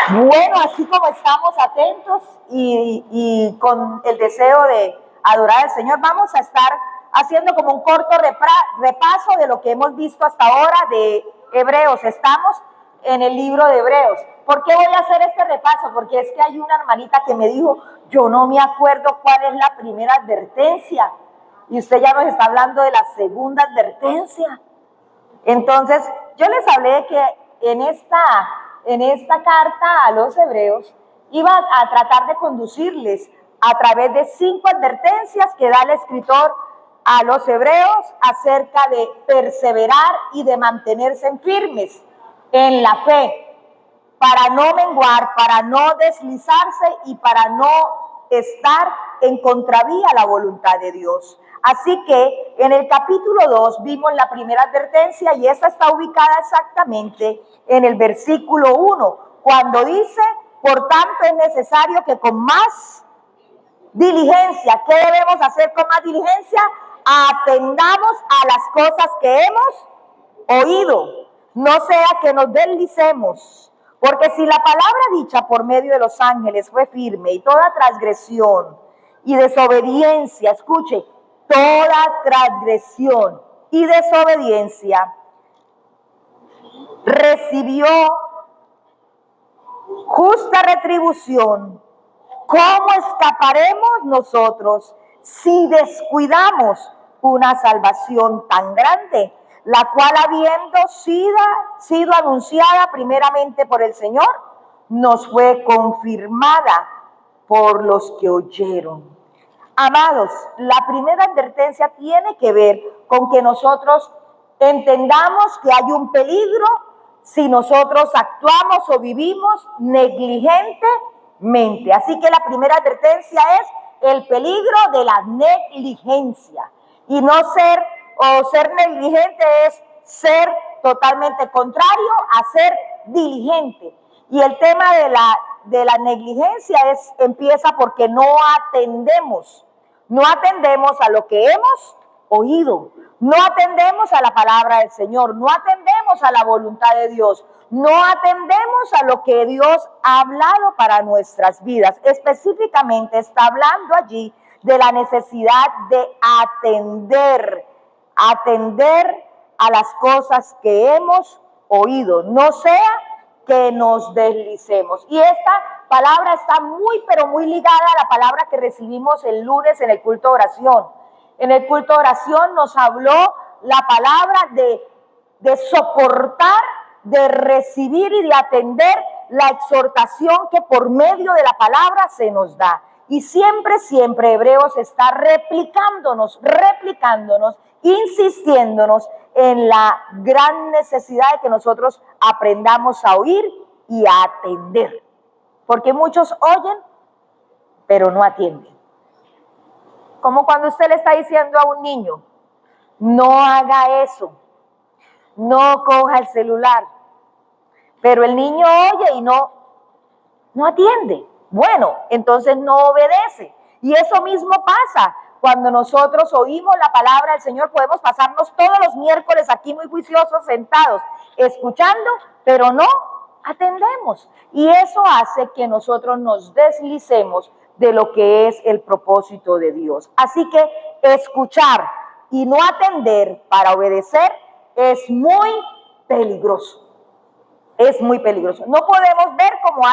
Bueno, así como estamos atentos y con el deseo de adorar al Señor, vamos a estar haciendo como un corto repaso de lo que hemos visto hasta ahora de Hebreos. Estamos en el libro de Hebreos. ¿Por qué voy a hacer este repaso? Porque es que hay una hermanita que me dijo, yo no me acuerdo cuál es la primera advertencia. Y usted ya nos está hablando de la segunda advertencia. Entonces, yo les hablé de que en esta carta a los hebreos iba a tratar de conducirles a través de 5 advertencias que da el escritor a los hebreos acerca de perseverar y de mantenerse firmes en la fe, para no menguar, para no deslizarse y para no estar en contravía a la voluntad de Dios. Así que en el capítulo 2 vimos la primera advertencia y esta está ubicada exactamente en el versículo 1, cuando dice, por tanto es necesario que con más diligencia, ¿qué debemos hacer con más diligencia? Atendamos a las cosas que hemos oído, no sea que nos deslicemos. Porque si la palabra dicha por medio de los ángeles fue firme y toda transgresión y desobediencia, escuche, toda transgresión y desobediencia recibió justa retribución, ¿cómo escaparemos nosotros si descuidamos una salvación tan grande, la cual habiendo sido anunciada primeramente por el Señor, nos fue confirmada por los que oyeron? Amados, la primera advertencia tiene que ver con que nosotros entendamos que hay un peligro si nosotros actuamos o vivimos negligentemente. Así que la primera advertencia es el peligro de la negligencia. Y no ser negligente es ser totalmente contrario a ser diligente. Y el tema de la negligencia empieza porque no atendemos a lo que hemos oído, no atendemos a la palabra del Señor, no atendemos a la voluntad de Dios, no atendemos a lo que Dios ha hablado para nuestras vidas. Específicamente está hablando allí de la necesidad de atender a las cosas que hemos oído, no sea que nos deslicemos. Y esta palabra está muy, pero muy ligada a la palabra que recibimos el lunes en el culto de oración. En el culto de oración nos habló la palabra de soportar, de recibir y de atender la exhortación que por medio de la palabra se nos da. Y siempre, siempre Hebreos está replicándonos, insistiéndonos en la gran necesidad de que nosotros aprendamos a oír y a atender. Porque muchos oyen, pero no atienden. Como cuando usted le está diciendo a un niño, no haga eso, no coja el celular, pero el niño oye y no atiende. Bueno, entonces no obedece. Y eso mismo pasa cuando nosotros oímos la palabra del Señor. Podemos pasarnos todos los miércoles aquí muy juiciosos, sentados, escuchando, pero no atendemos. Y eso hace que nosotros nos deslicemos de lo que es el propósito de Dios. Así que escuchar y no atender para obedecer es muy peligroso. Es muy peligroso. No podemos ver como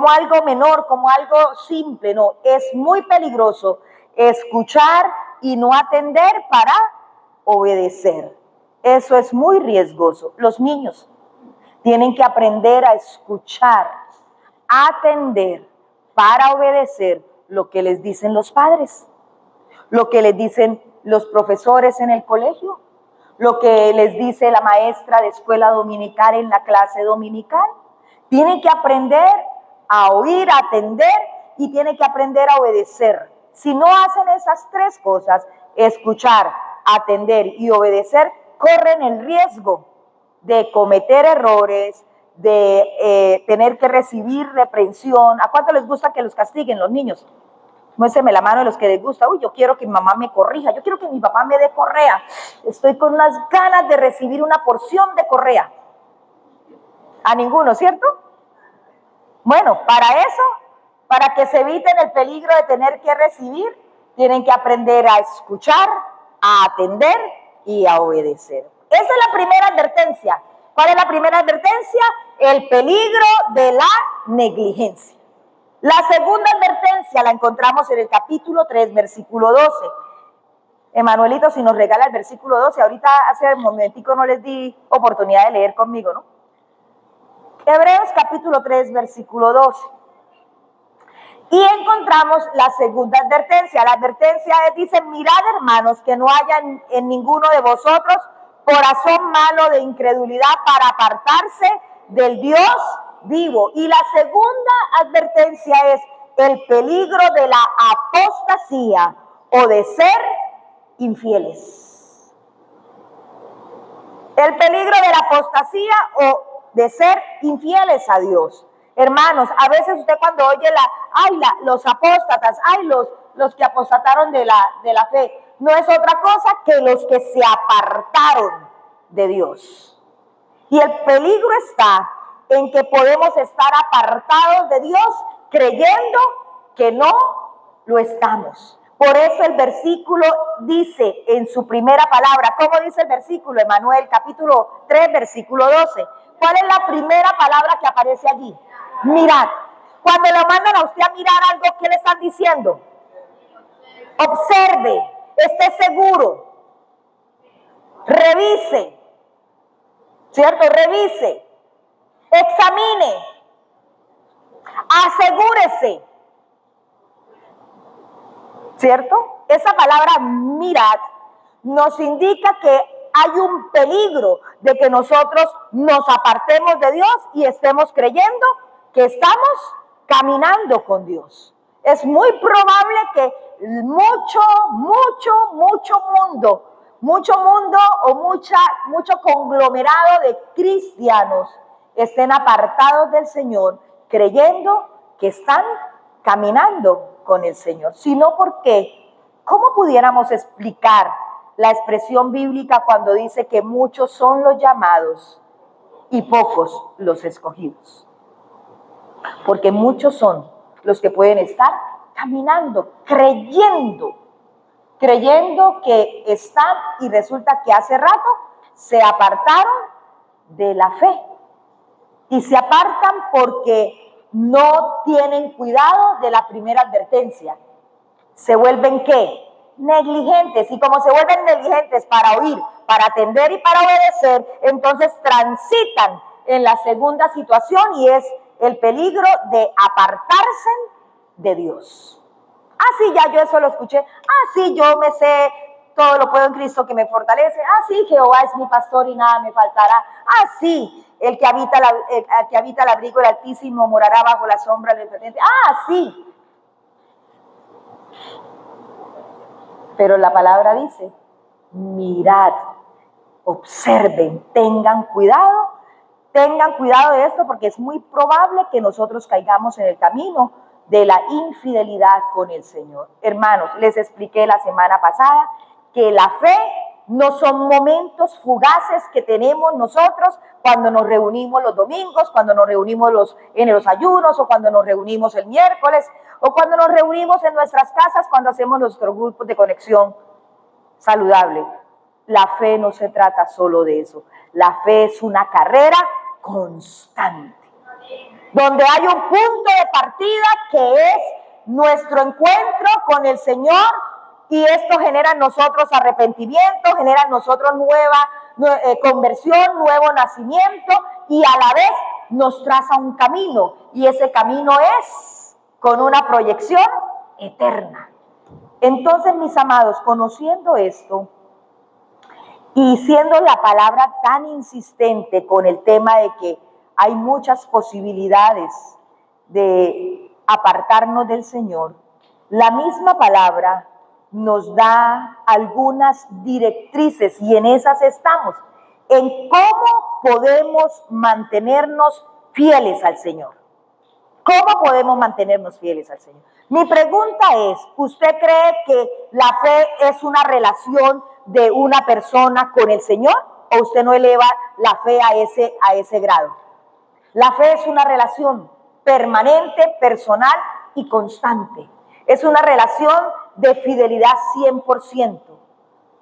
algo menor, como algo simple, no, es muy peligroso escuchar y no atender para obedecer. Eso es muy riesgoso. Los niños tienen que aprender a escuchar, atender para obedecer lo que les dicen los padres, lo que les dicen los profesores en el colegio, lo que les dice la maestra de escuela dominical en la clase dominical. Tienen que aprender a oír, a atender y tienen que aprender a obedecer. Si no hacen esas 3 cosas, escuchar, atender y obedecer, corren el riesgo de cometer errores, de tener que recibir reprensión. ¿A cuánto les gusta que los castiguen los niños? Muéstrame la mano de los que les gusta. Uy, yo quiero que mi mamá me corrija, yo quiero que mi papá me dé correa. Estoy con las ganas de recibir una porción de correa. A ninguno, ¿cierto? Bueno, para eso, para que se eviten el peligro de tener que recibir, tienen que aprender a escuchar, a atender y a obedecer. Esa es la primera advertencia. ¿Cuál es la primera advertencia? El peligro de la negligencia. La segunda advertencia la encontramos en el capítulo 3, versículo 12. Emanuelito, si nos regala el versículo 12, ahorita hace un momentico no les di oportunidad de leer conmigo, ¿no? Hebreos capítulo 3, versículo 12. Y encontramos la segunda advertencia. La advertencia dice, mirad hermanos, que no haya en ninguno de vosotros corazón malo de incredulidad para apartarse del Dios vivo. Y la segunda advertencia es el peligro de la apostasía o de ser infieles. El peligro de la apostasía o de ser infieles a Dios. Hermanos, a veces usted cuando oye los apóstatas, los que apostataron de la fe, no es otra cosa que los que se apartaron de Dios. Y el peligro está en que podemos estar apartados de Dios creyendo que no lo estamos. Por eso el versículo dice en su primera palabra, ¿cómo dice el versículo, Emanuel? Capítulo 3, versículo 12. ¿Cuál es la primera palabra que aparece allí? Mirad. Cuando le mandan a usted a mirar algo, ¿qué le están diciendo? Observe, esté seguro, revise, ¿cierto? Revise, examine, asegúrese, ¿cierto? Esa palabra mirad nos indica que hay un peligro de que nosotros nos apartemos de Dios y estemos creyendo que estamos caminando con Dios. Es muy probable que mucho mundo o mucho conglomerado de cristianos estén apartados del Señor creyendo que están caminando con el Señor. Si no, ¿por qué? ¿Cómo pudiéramos explicar la expresión bíblica cuando dice que muchos son los llamados y pocos los escogidos? Porque muchos son los que pueden estar caminando, creyendo que están y resulta que hace rato se apartaron de la fe. Y se apartan porque no tienen cuidado de la primera advertencia. ¿Se vuelven qué? Negligentes. Y como se vuelven negligentes para oír, para atender y para obedecer, entonces transitan en la segunda situación y es el peligro de apartarse de Dios. Sí, ya yo eso lo escuché. Sí, yo me sé, todo lo puedo en Cristo que me fortalece. Sí, Jehová es mi pastor y nada me faltará. Sí, el que habita el abrigo del Altísimo morará bajo la sombra del Potente. Sí. Pero la palabra dice, mirad, observen, tengan cuidado de esto porque es muy probable que nosotros caigamos en el camino de la infidelidad con el Señor. Hermanos, les expliqué la semana pasada que la fe no son momentos fugaces que tenemos nosotros cuando nos reunimos los domingos, cuando nos reunimos en los ayunos o cuando nos reunimos el miércoles o cuando nos reunimos en nuestras casas cuando hacemos nuestros grupos de conexión saludable. La fe no se trata solo de eso. La fe es una carrera constante, donde hay un punto de partida que es nuestro encuentro con el Señor y esto genera en nosotros arrepentimiento, genera en nosotros nueva conversión, nuevo nacimiento y a la vez nos traza un camino y ese camino es con una proyección eterna. Entonces, mis amados, conociendo esto y siendo la palabra tan insistente con el tema de que hay muchas posibilidades de apartarnos del Señor, la misma palabra nos da algunas directrices y en esas estamos, en cómo podemos mantenernos fieles al Señor. ¿Cómo podemos mantenernos fieles al Señor? Mi pregunta es, ¿usted cree que la fe es una relación de una persona con el Señor? ¿O usted no eleva la fe a ese grado? La fe es una relación permanente, personal y constante. Es una relación de fidelidad 100%.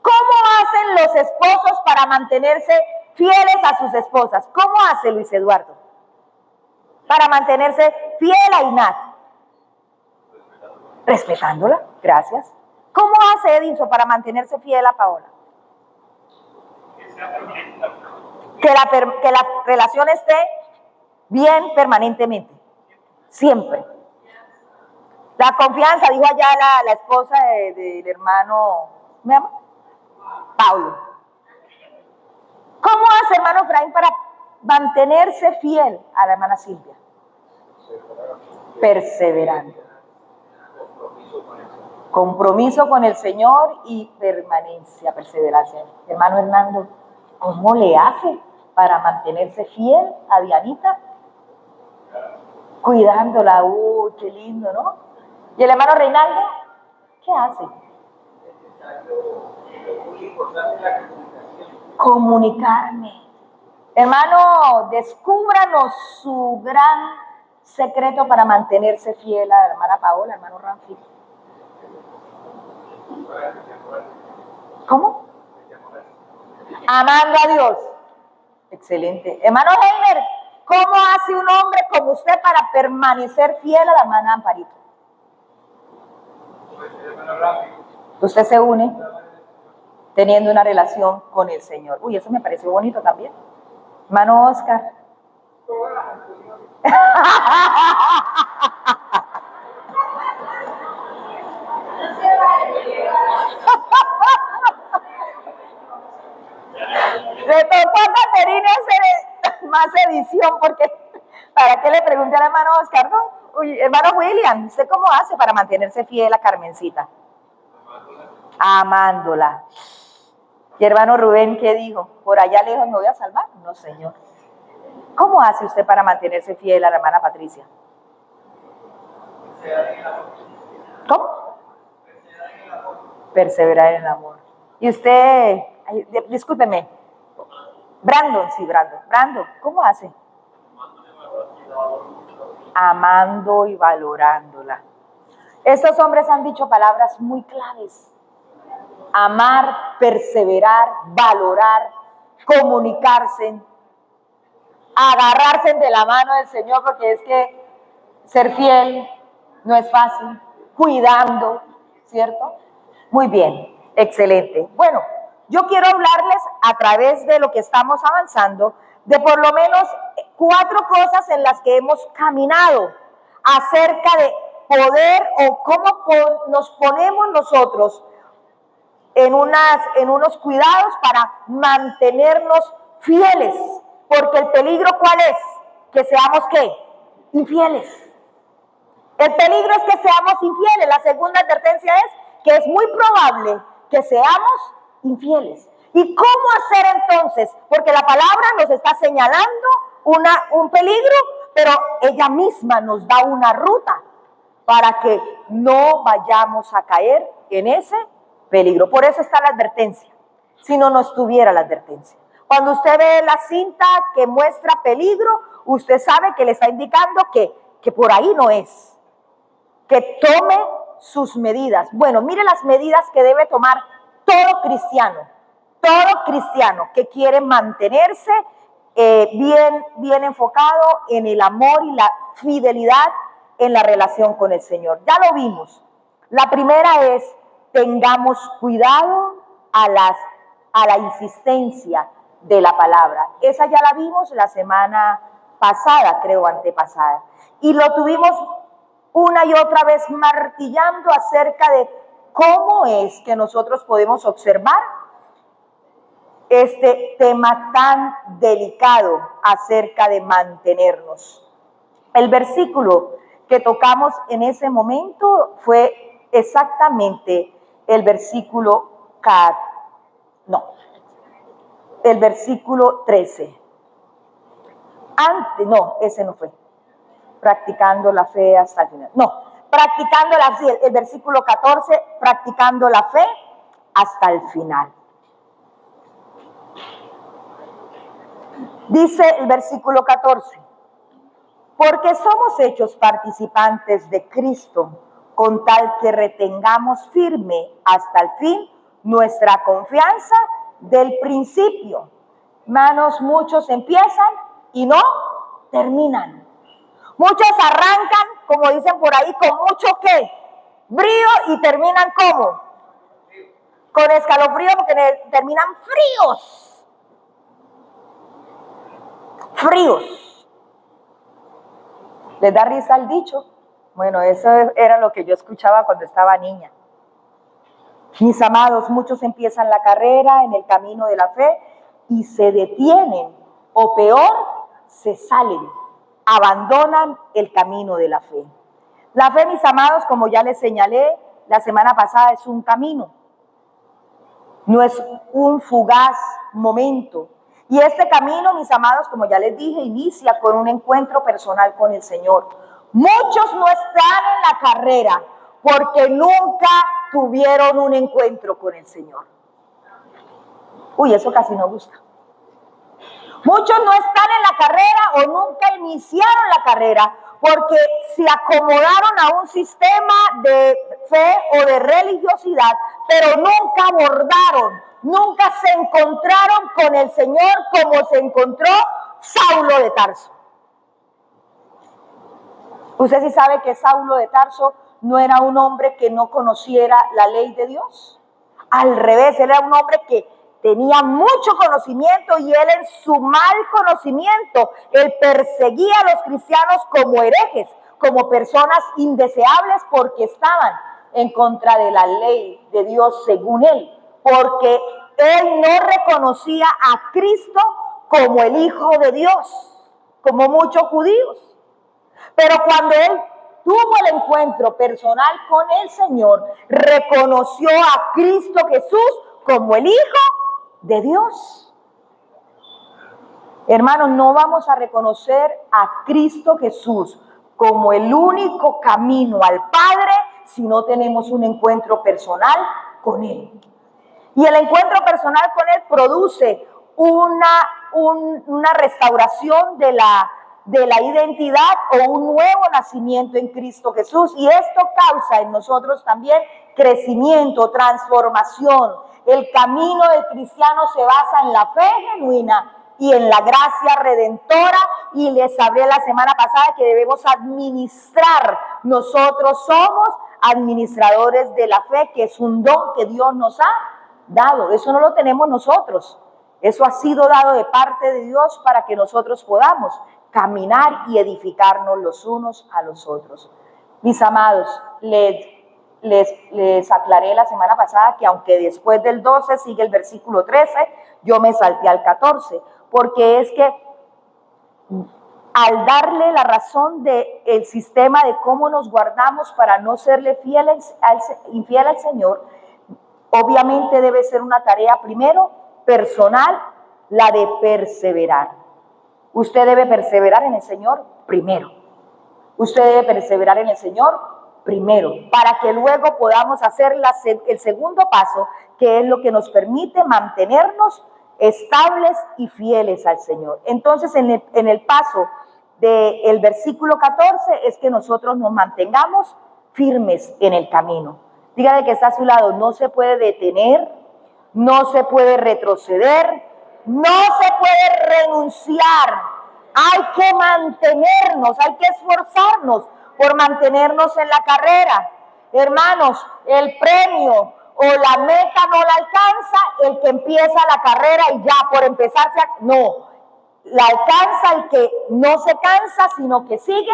¿Cómo hacen los esposos para mantenerse fieles a sus esposas? ¿Cómo hace Luis Eduardo para mantenerse fiel a Inat? Respetándola, gracias. ¿Cómo hace Edinson para mantenerse fiel a Paola? Que la relación esté bien permanentemente, siempre. La confianza, dijo allá la esposa del hermano, ¿me llama? Paulo. ¿Cómo hace hermano Efraín para mantenerse fiel a la hermana Silvia? Perseverando. Compromiso con el Señor y permanencia, perseverancia. Hermano Hernando, ¿cómo le hace para mantenerse fiel a Dianita? Cuidándola, uy, qué lindo, ¿no? ¿Y el hermano Reinaldo? ¿Qué hace? Comunicarme. Hermano, descúbranos su gran secreto para mantenerse fiel a la hermana Paola, hermano Ramfi. ¿Cómo? Amando a Dios. Excelente. Hermano Heiner, ¿cómo hace un hombre como usted para permanecer fiel a la hermana Amparito? Usted se une teniendo una relación con el Señor. Uy, eso me pareció bonito también. Hermano Oscar. Le tocó a Caterina hacer más edición porque ¿para qué le pregunté al hermano Oscar? No, uy, hermano William, ¿usted cómo hace para mantenerse fiel a Carmencita? Amándola. Y hermano Rubén, ¿qué dijo? ¿Por allá lejos me voy a salvar? No, Señor. ¿Cómo hace usted para mantenerse fiel a la hermana Patricia? ¿Cómo? Perseverar en el amor. Y usted, discúlpeme, Brandon, sí, Brandon, ¿cómo hace? Amando y valorándola. Estos hombres han dicho palabras muy claves. Amar, perseverar, valorar, comunicarse, agarrarse de la mano del Señor, porque es que ser fiel no es fácil, cuidando, ¿cierto? Muy bien, excelente. Bueno, yo quiero hablarles a través de lo que estamos avanzando, de por lo menos 4 cosas en las que hemos caminado acerca de poder o cómo nos ponemos nosotros en unos cuidados para mantenernos fieles, porque el peligro ¿cuál es? Que seamos ¿qué? Infieles. El peligro es que seamos infieles. La segunda advertencia es que es muy probable que seamos infieles. ¿Y cómo hacer entonces? Porque la palabra nos está señalando un peligro, pero ella misma nos da una ruta para que no vayamos a caer en ese peligro. Por eso está la advertencia. Si no estuviera la advertencia. Cuando usted ve la cinta que muestra peligro, usted sabe que le está indicando que por ahí no es. Que tome sus medidas. Bueno, mire las medidas que debe tomar todo cristiano que quiere mantenerse bien enfocado en el amor y la fidelidad en la relación con el Señor. Ya lo vimos. La primera es, tengamos cuidado a la insistencia de la palabra. Esa ya la vimos la semana pasada, creo, antepasada. Y lo tuvimos una y otra vez martillando acerca de cómo es que nosotros podemos observar este tema tan delicado acerca de mantenernos. El versículo que tocamos en ese momento fue exactamente el versículo el versículo 13. Ese no fue. Practicando la fe hasta el final. Practicando el versículo 14, practicando la fe hasta el final. Dice el versículo 14, porque somos hechos participantes de Cristo, con tal que retengamos firme hasta el fin nuestra confianza del principio. Hermanos, muchos empiezan y no terminan. Muchos arrancan, como dicen por ahí, con mucho ¿qué? Brío, y terminan ¿cómo? Con escalofrío, porque terminan fríos. Fríos. ¿Les da risa el dicho? Bueno, eso era lo que yo escuchaba cuando estaba niña. Mis amados, muchos empiezan la carrera en el camino de la fe y se detienen, o peor, se salen, abandonan el camino de la fe. La fe, mis amados, como ya les señalé la semana pasada, es un camino. No es un fugaz momento. Y este camino, mis amados, como ya les dije, inicia con un encuentro personal con el Señor. Muchos no están en la carrera porque nunca tuvieron un encuentro con el Señor. Uy, eso casi no gusta. Muchos no están en la carrera o nunca iniciaron la carrera porque se acomodaron a un sistema de fe o de religiosidad, pero nunca abordaron, nunca se encontraron con el Señor como se encontró Saulo de Tarso. ¿Usted sí sabe que Saulo de Tarso no era un hombre que no conociera la ley de Dios? Al revés, él era un hombre que tenía mucho conocimiento y él en su mal conocimiento, él perseguía a los cristianos como herejes, como personas indeseables porque estaban en contra de la ley de Dios según él, porque él no reconocía a Cristo como el Hijo de Dios, como muchos judíos. Pero cuando él tuvo el encuentro personal con el Señor, reconoció a Cristo Jesús como el Hijo de Dios. Hermanos, no vamos a reconocer a Cristo Jesús como el único camino al Padre si no tenemos un encuentro personal con Él. Y el encuentro personal con Él produce una restauración de la identidad o un nuevo nacimiento en Cristo Jesús. Y esto causa en nosotros también crecimiento, transformación. El camino del cristiano se basa en la fe genuina y en la gracia redentora. Y les hablé la semana pasada que debemos administrar. Nosotros somos administradores de la fe, que es un don que Dios nos ha dado. Eso no lo tenemos nosotros. Eso ha sido dado de parte de Dios para que nosotros podamos caminar y edificarnos los unos a los otros. Mis amados, les aclaré la semana pasada que aunque después del 12 sigue el versículo 13, yo me salté al 14, porque es que al darle la razón del sistema de cómo nos guardamos para no serle infiel al Señor, obviamente debe ser una tarea primero personal, la de perseverar. Usted debe perseverar en el Señor primero. Usted debe perseverar en el Señor primero, para que luego podamos hacer el segundo paso, que es lo que nos permite mantenernos estables y fieles al Señor. Entonces, en el paso del versículo 14 es que nosotros nos mantengamos firmes en el camino. Dígale que está a su lado, no se puede detener, no se puede retroceder, no se puede renunciar. Hay que mantenernos, hay que esforzarnos por mantenernos en la carrera. Hermanos, el premio o la meta no la alcanza el que empieza la carrera y ya por empezar no, la alcanza el que no se cansa, sino que sigue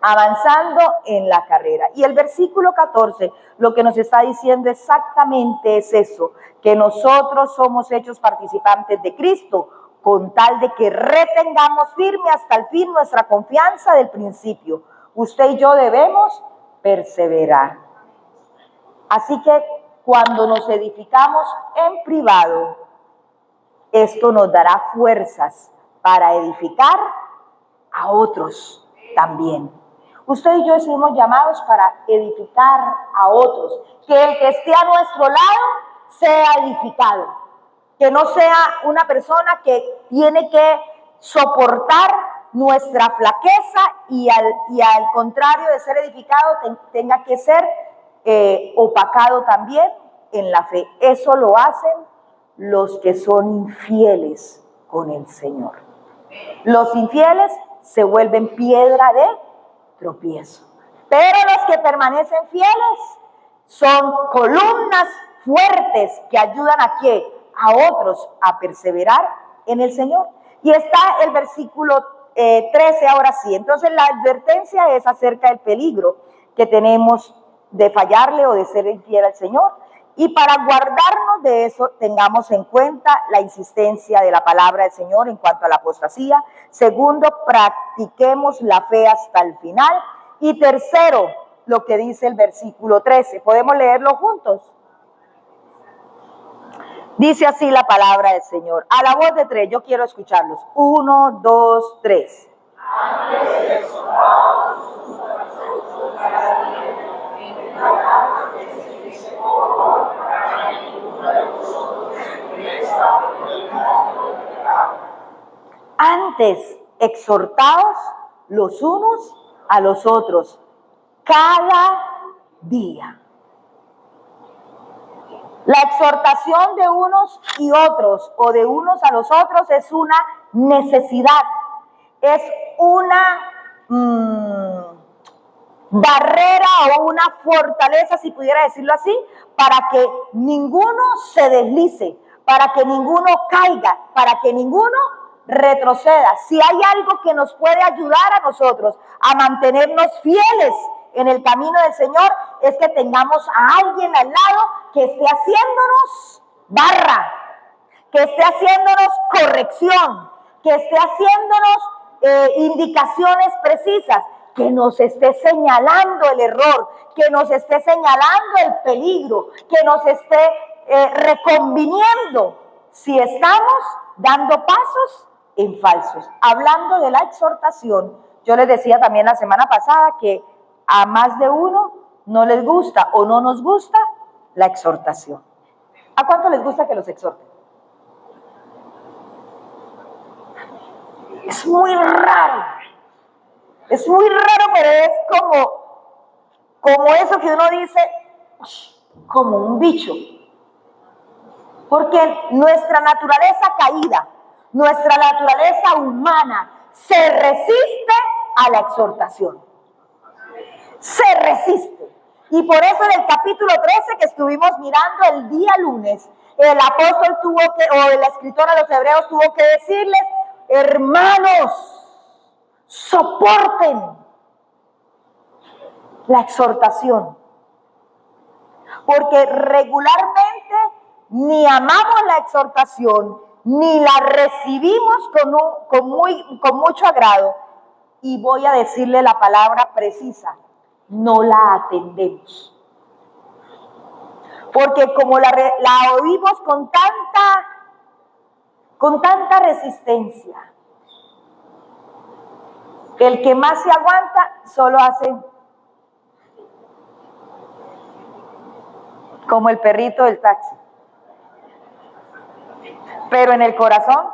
avanzando en la carrera. Y el versículo 14 lo que nos está diciendo exactamente es eso, que nosotros somos hechos participantes de Cristo, con tal de que retengamos firme hasta el fin nuestra confianza del principio. Usted y yo debemos perseverar. Así que cuando nos edificamos en privado, esto nos dará fuerzas para edificar a otros también. Usted y yo somos llamados para edificar a otros. Que el que esté a nuestro lado sea edificado. Que no sea una persona que tiene que soportar nuestra flaqueza y al contrario de ser edificado tenga que ser opacado también en la fe. Eso lo hacen los que son infieles con el Señor. Los infieles se vuelven piedra de tropiezo. Pero los que permanecen fieles son columnas fuertes que ayudan a ¿qué? A otros a perseverar en el Señor. Y está el versículo 13 ahora sí. Entonces la advertencia es acerca del peligro que tenemos de fallarle o de ser infiel al Señor. Y para guardarnos de eso, tengamos en cuenta la insistencia de la palabra del Señor en cuanto a la apostasía. Segundo, practiquemos la fe hasta el final. Y tercero, lo que dice el versículo 13. ¿Podemos leerlo juntos? Dice así la palabra del Señor. A la voz de 3, yo quiero escucharlos. 1, 2, 3. Antes, exhortaos los unos a los otros, cada día. La exhortación de unos y otros, o de unos a los otros, es una necesidad, es una barrera o una fortaleza, si pudiera decirlo así, para que ninguno se deslice, para que ninguno caiga, para que ninguno retroceda. Si hay algo que nos puede ayudar a nosotros a mantenernos fieles en el camino del Señor, es que tengamos a alguien al lado que esté haciéndonos barra, que esté haciéndonos corrección, que esté haciéndonos indicaciones precisas, que nos esté señalando el error, que nos esté señalando el peligro, que nos esté reconviniendo si estamos dando pasos en falsos. Hablando de la exhortación, yo les decía también la semana pasada que a más de uno no les gusta o no nos gusta la exhortación. ¿A cuánto les gusta que los exhorten? Es muy raro. Es muy raro, pero es como eso que uno dice, como un bicho. Porque nuestra naturaleza caída, nuestra naturaleza humana, se resiste a la exhortación. Se resiste. Y por eso en el capítulo 13 que estuvimos mirando el día lunes, el apóstol o el escritor a los hebreos tuvo que decirles, hermanos, soporten la exhortación, porque regularmente ni amamos la exhortación, ni la recibimos con mucho agrado, y voy a decirle la palabra precisa, no la atendemos. Porque como la oímos con tanta resistencia, el que más se aguanta solo hace como el perrito del taxi. Pero en el corazón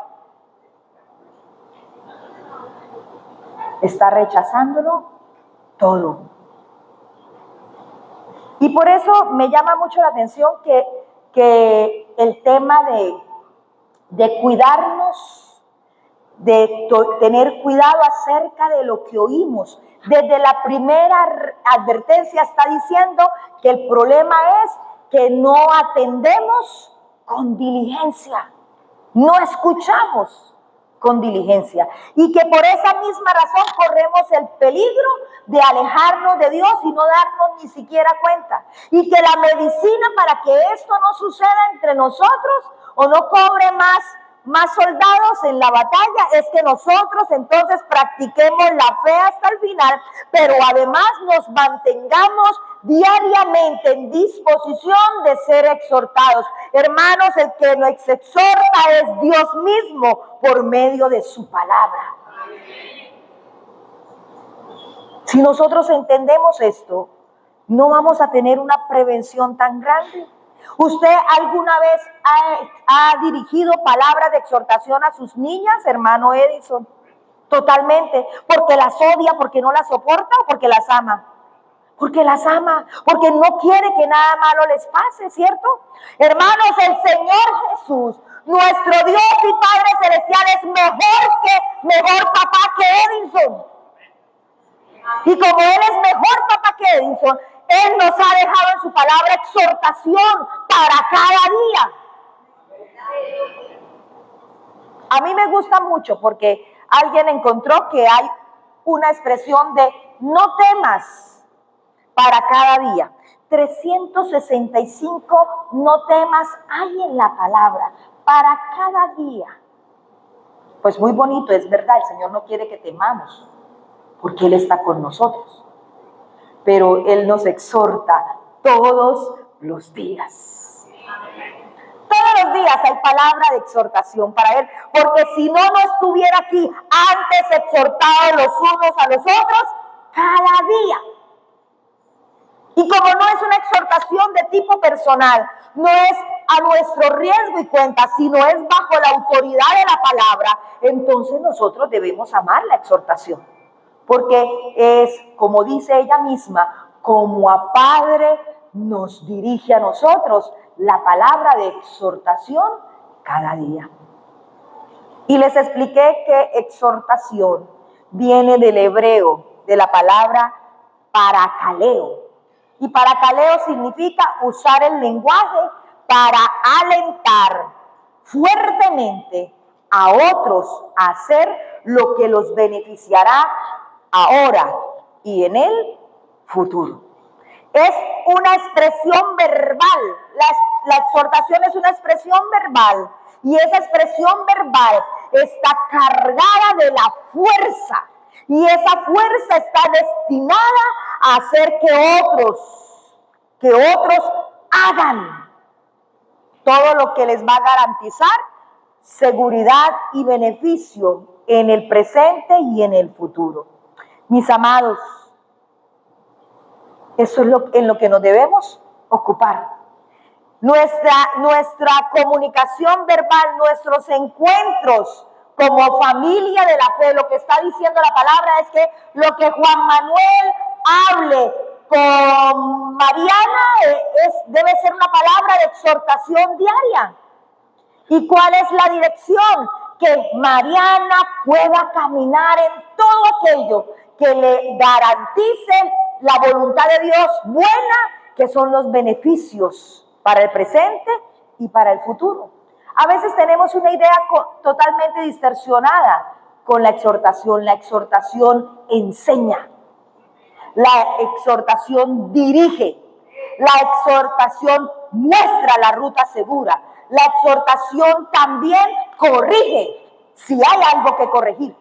está rechazándolo todo. Y por eso me llama mucho la atención que el tema de cuidarnos, de tener cuidado acerca de lo que oímos. Desde la primera advertencia está diciendo que el problema es que no atendemos con diligencia, no escuchamos con diligencia, y que por esa misma razón corremos el peligro de alejarnos de Dios y no darnos ni siquiera cuenta, y que la medicina para que esto no suceda entre nosotros o no cobre más soldados en la batalla es que nosotros entonces practiquemos la fe hasta el final, pero además nos mantengamos diariamente en disposición de ser exhortados. Hermanos, el que nos exhorta es Dios mismo por medio de su palabra. Si nosotros entendemos esto, no vamos a tener una prevención tan grande. ¿Usted alguna vez ha dirigido palabras de exhortación a sus niñas, hermano Edison? totalmente, porque las odia, porque no las soporta o porque las ama. Porque las ama, porque no quiere que nada malo les pase, ¿cierto? Hermanos, el Señor Jesús, nuestro Dios y Padre Celestial, es mejor papá que Edison. Y como Él es mejor papá que Edison, Él nos ha dejado en su palabra exhortación para cada día. A mí me gusta mucho porque alguien encontró que hay una expresión de no temas para cada día. 365 no temas hay en la palabra para cada día. Pues muy bonito, es verdad, el Señor no quiere que temamos, porque Él está con nosotros. Pero Él nos exhorta todos los días. Todos los días hay palabra de exhortación para Él, porque si no estuviera aquí antes exhortados los unos a los otros, cada día. Y como no es una exhortación de tipo personal, no es a nuestro riesgo y cuenta, sino es bajo la autoridad de la palabra, entonces nosotros debemos amar la exhortación. Porque es, como dice ella misma, como a Padre nos dirige a nosotros la palabra de exhortación cada día. Y les expliqué que exhortación viene del hebreo, de la palabra parakaleo. Y parakaleo significa usar el lenguaje para alentar fuertemente a otros a hacer lo que los beneficiará ahora y en el futuro. Es una expresión verbal, la exhortación es una expresión verbal y esa expresión verbal está cargada de la fuerza. Y esa fuerza está destinada a hacer que otros hagan todo lo que les va a garantizar seguridad y beneficio en el presente y en el futuro. Mis amados, eso es en lo que nos debemos ocupar. Nuestra comunicación verbal, nuestros encuentros como familia de la fe, lo que está diciendo la palabra es que lo que Juan Manuel hable con Mariana debe ser una palabra de exhortación diaria. ¿Y cuál es la dirección? Que Mariana pueda caminar en todo aquello que le garantice la voluntad de Dios buena, que son los beneficios para el presente y para el futuro. A veces tenemos una idea totalmente distorsionada con la exhortación. La exhortación enseña, la exhortación dirige, la exhortación muestra la ruta segura, la exhortación también corrige si hay algo que corregir.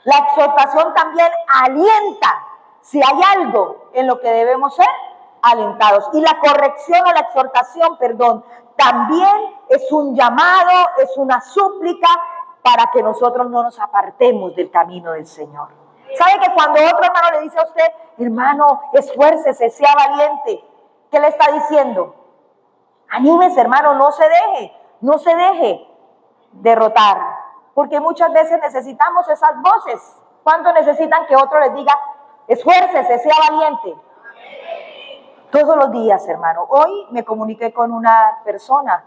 La exhortación también alienta si hay algo en lo que debemos ser alentados. Y la corrección o la exhortación, también es un llamado, es una súplica para que nosotros no nos apartemos del camino del Señor. ¿Sabe que cuando otro hermano le dice a usted, hermano, esfuércese, sea valiente? ¿Qué le está diciendo? Anímese, hermano, no se deje derrotar. Porque muchas veces necesitamos esas voces. ¿Cuánto necesitan que otro les diga, esfuércese, sea valiente? Todos los días, hermano. Hoy me comuniqué con una persona.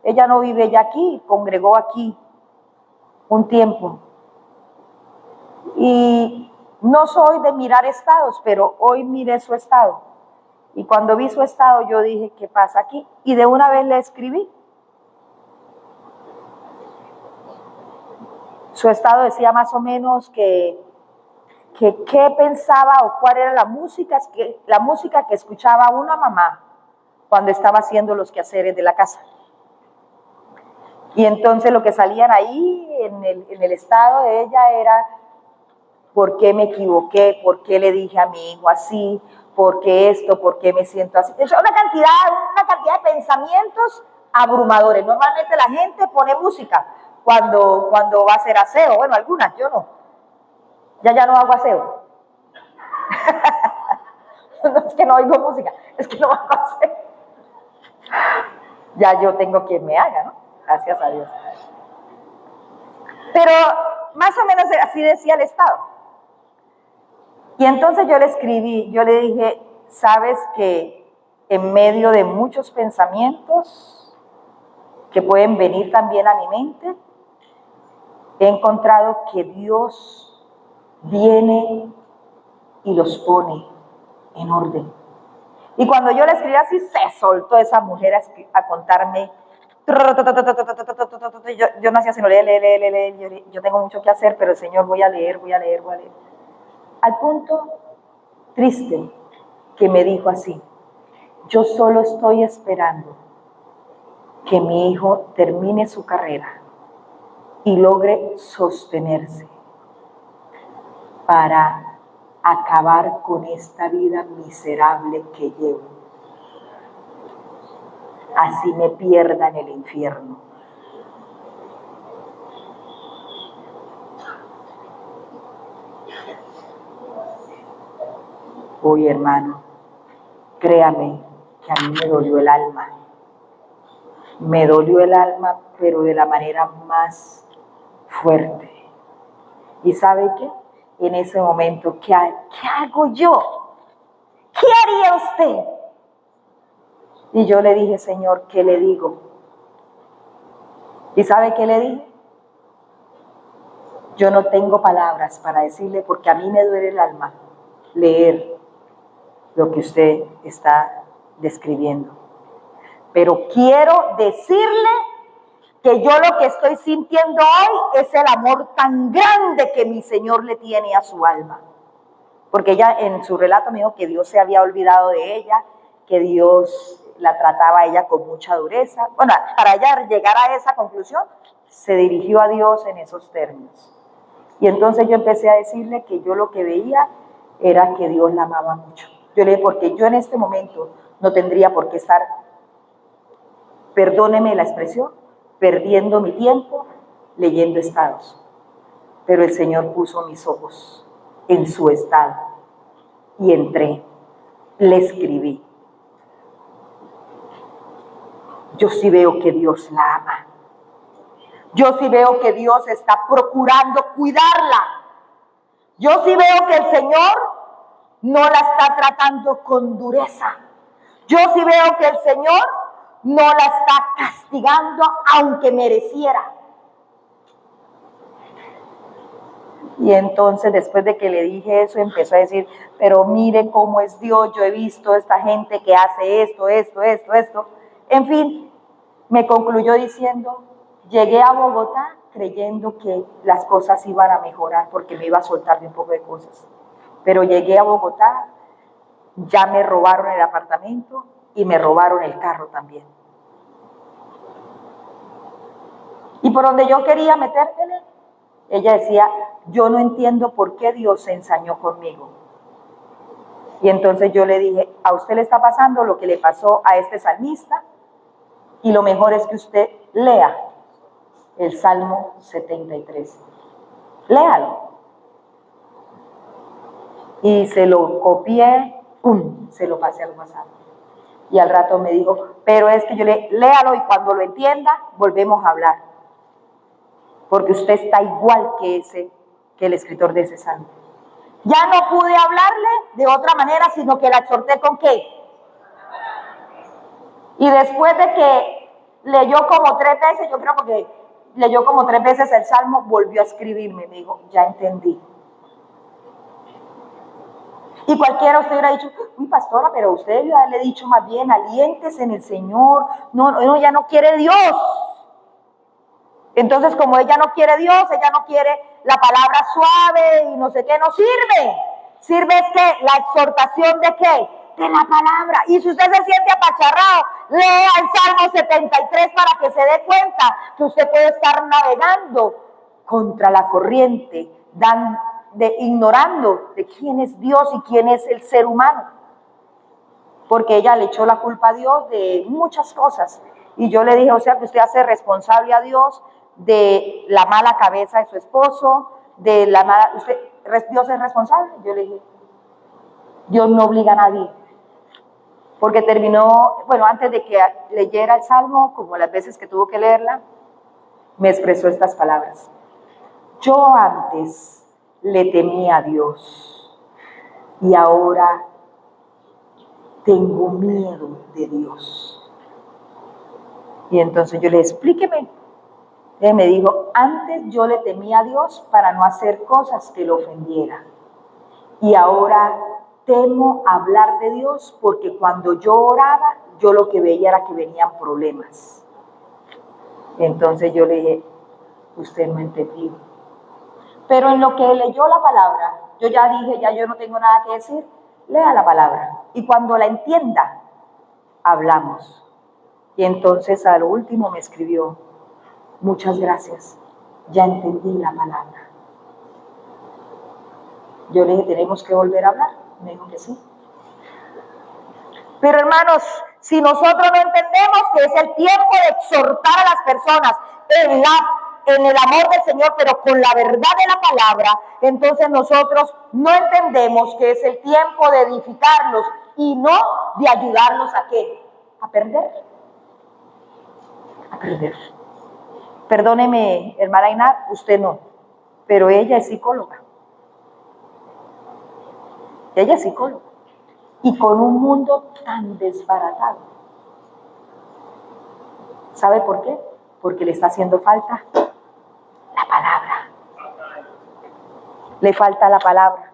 Ella no vive ya aquí, congregó aquí un tiempo. Y no soy de mirar estados, pero hoy miré su estado. Y cuando vi su estado, yo dije, ¿qué pasa aquí? Y de una vez le escribí. Su estado decía más o menos que qué pensaba o cuál era la música que escuchaba una mamá cuando estaba haciendo los quehaceres de la casa. Y entonces lo que salían ahí en el estado de ella era, ¿por qué me equivoqué? ¿Por qué le dije a mi hijo así? ¿Por qué esto? ¿Por qué me siento así? Es una cantidad de pensamientos abrumadores. Normalmente la gente pone música cuando va a hacer aseo. Bueno, algunas, yo no. Ya no hago aseo. No es que no oigo música, es que no hago aseo. Ya yo tengo quien me haga, ¿no? Gracias a Dios. Pero más o menos así decía el estado. Y entonces yo le escribí, yo le dije, sabes que en medio de muchos pensamientos que pueden venir también a mi mente, he encontrado que Dios viene y los pone en orden. Y cuando yo le escribí así, se soltó esa mujer a contarme. Yo no hacía sino leer. Yo tengo mucho que hacer, pero Señor, voy a leer. Al punto triste que me dijo así, yo solo estoy esperando que mi hijo termine su carrera y logre sostenerse para acabar con esta vida miserable que llevo. Así me pierda en el infierno. Oye, hermano, créame que a mí me dolió el alma. Me dolió el alma, pero de la manera más fuerte. ¿Y sabe qué? En ese momento, ¿qué hago yo? ¿Qué haría usted? Y yo le dije, Señor, ¿qué le digo? ¿Y sabe qué le dije? Yo no tengo palabras para decirle, porque a mí me duele el alma leer lo que usted está describiendo. Pero quiero decirle que yo lo que estoy sintiendo hoy es el amor tan grande que mi Señor le tiene a su alma. Porque ella en su relato me dijo que Dios se había olvidado de ella, que Dios la trataba a ella con mucha dureza. Bueno, para ella llegar a esa conclusión, se dirigió a Dios en esos términos. Y entonces yo empecé a decirle que yo lo que veía era que Dios la amaba mucho. Yo le dije, porque yo en este momento no tendría por qué estar, perdóneme la expresión, perdiendo mi tiempo leyendo estados. Pero el Señor puso mis ojos en su estado y entré, le escribí. Yo sí veo que Dios la ama. Yo sí veo que Dios está procurando cuidarla. Yo sí veo que el Señor no la está tratando con dureza. Yo sí veo que el Señor no la está castigando aunque mereciera. Y entonces después de que le dije eso, empezó a decir, pero mire cómo es Dios, yo he visto esta gente que hace esto. En fin, me concluyó diciendo, llegué a Bogotá creyendo que las cosas iban a mejorar porque me iba a soltar de un poco de cosas. Pero llegué a Bogotá, ya me robaron el apartamento y me robaron el carro también. Y por donde yo quería metérmele, ella decía, yo no entiendo por qué Dios se ensañó conmigo. Y entonces yo le dije, a usted le está pasando lo que le pasó a este salmista, y lo mejor es que usted lea el Salmo 73. Léalo. Y se lo copié, ¡pum!, se lo pasé al WhatsApp. Y al rato me dijo, pero es que yo léalo y cuando lo entienda, volvemos a hablar. Porque usted está igual que el escritor de ese salmo. Ya no pude hablarle de otra manera, sino que la exhorté con ¿qué? Y después de que leyó como 3 veces, yo creo que leyó como 3 veces el salmo, volvió a escribirme, me dijo, ya entendí. Y cualquiera usted hubiera dicho, uy, pastora, pero usted le ha dicho más bien, aliéntese en el Señor, no, ya no quiere Dios. Entonces, como ella no quiere Dios, ella no quiere la palabra suave y no sé qué, no sirve. Sirve es que la exhortación de qué? De la palabra. Y si usted se siente apacharrado, lea el Salmo 73 para que se dé cuenta que usted puede estar navegando contra la corriente, ignorando de quién es Dios y quién es el ser humano. Porque ella le echó la culpa a Dios de muchas cosas. Y yo le dije, o sea, que usted hace responsable a Dios de la mala cabeza de su esposo, de la mala... ¿Dios es responsable? Yo le dije, Dios no obliga a nadie. Porque terminó, bueno, antes de que leyera el Salmo, como las veces que tuvo que leerla, me expresó estas palabras. Yo antes le temía a Dios y ahora tengo miedo de Dios. Y entonces yo le dije, explíqueme. Él me dijo, antes yo le temía a Dios para no hacer cosas que lo ofendieran. Y ahora temo hablar de Dios porque cuando yo oraba, yo lo que veía era que venían problemas. Entonces yo le dije, usted no entendió. Pero en lo que leyó la palabra, yo ya dije, ya yo no tengo nada que decir, lea la palabra. Y cuando la entienda, hablamos. Y entonces al último me escribió, muchas gracias, ya entendí la palabra. Yo le dije, ¿tenemos que volver a hablar? Me dijo que sí. Pero hermanos, si nosotros no entendemos que es el tiempo de exhortar a las personas en el amor del Señor, pero con la verdad de la palabra, entonces nosotros no entendemos que es el tiempo de edificarlos y no de ayudarlos a ¿qué? A perder. A perder. Perdóneme, hermana Iná, usted no, pero ella es psicóloga. Ella es psicóloga. Y con un mundo tan desbaratado. ¿Sabe por qué? Porque le está haciendo falta la palabra. Le falta la palabra.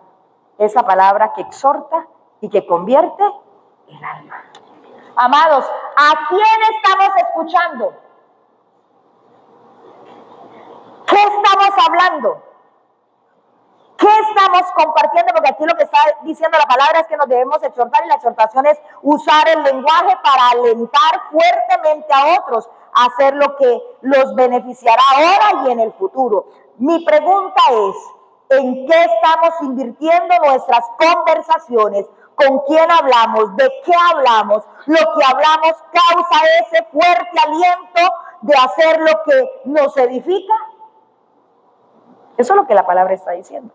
Esa palabra que exhorta y que convierte el alma. Amados, ¿a quién estamos escuchando? ¿Qué estamos hablando? ¿Qué estamos compartiendo? Porque aquí lo que está diciendo la palabra es que nos debemos exhortar y la exhortación es usar el lenguaje para alentar fuertemente a otros a hacer lo que los beneficiará ahora y en el futuro. Mi pregunta es, ¿en qué estamos invirtiendo nuestras conversaciones? ¿Con quién hablamos? ¿De qué hablamos? Lo que hablamos causa ese fuerte aliento de hacer lo que nos edifica. Eso es lo que la palabra está diciendo.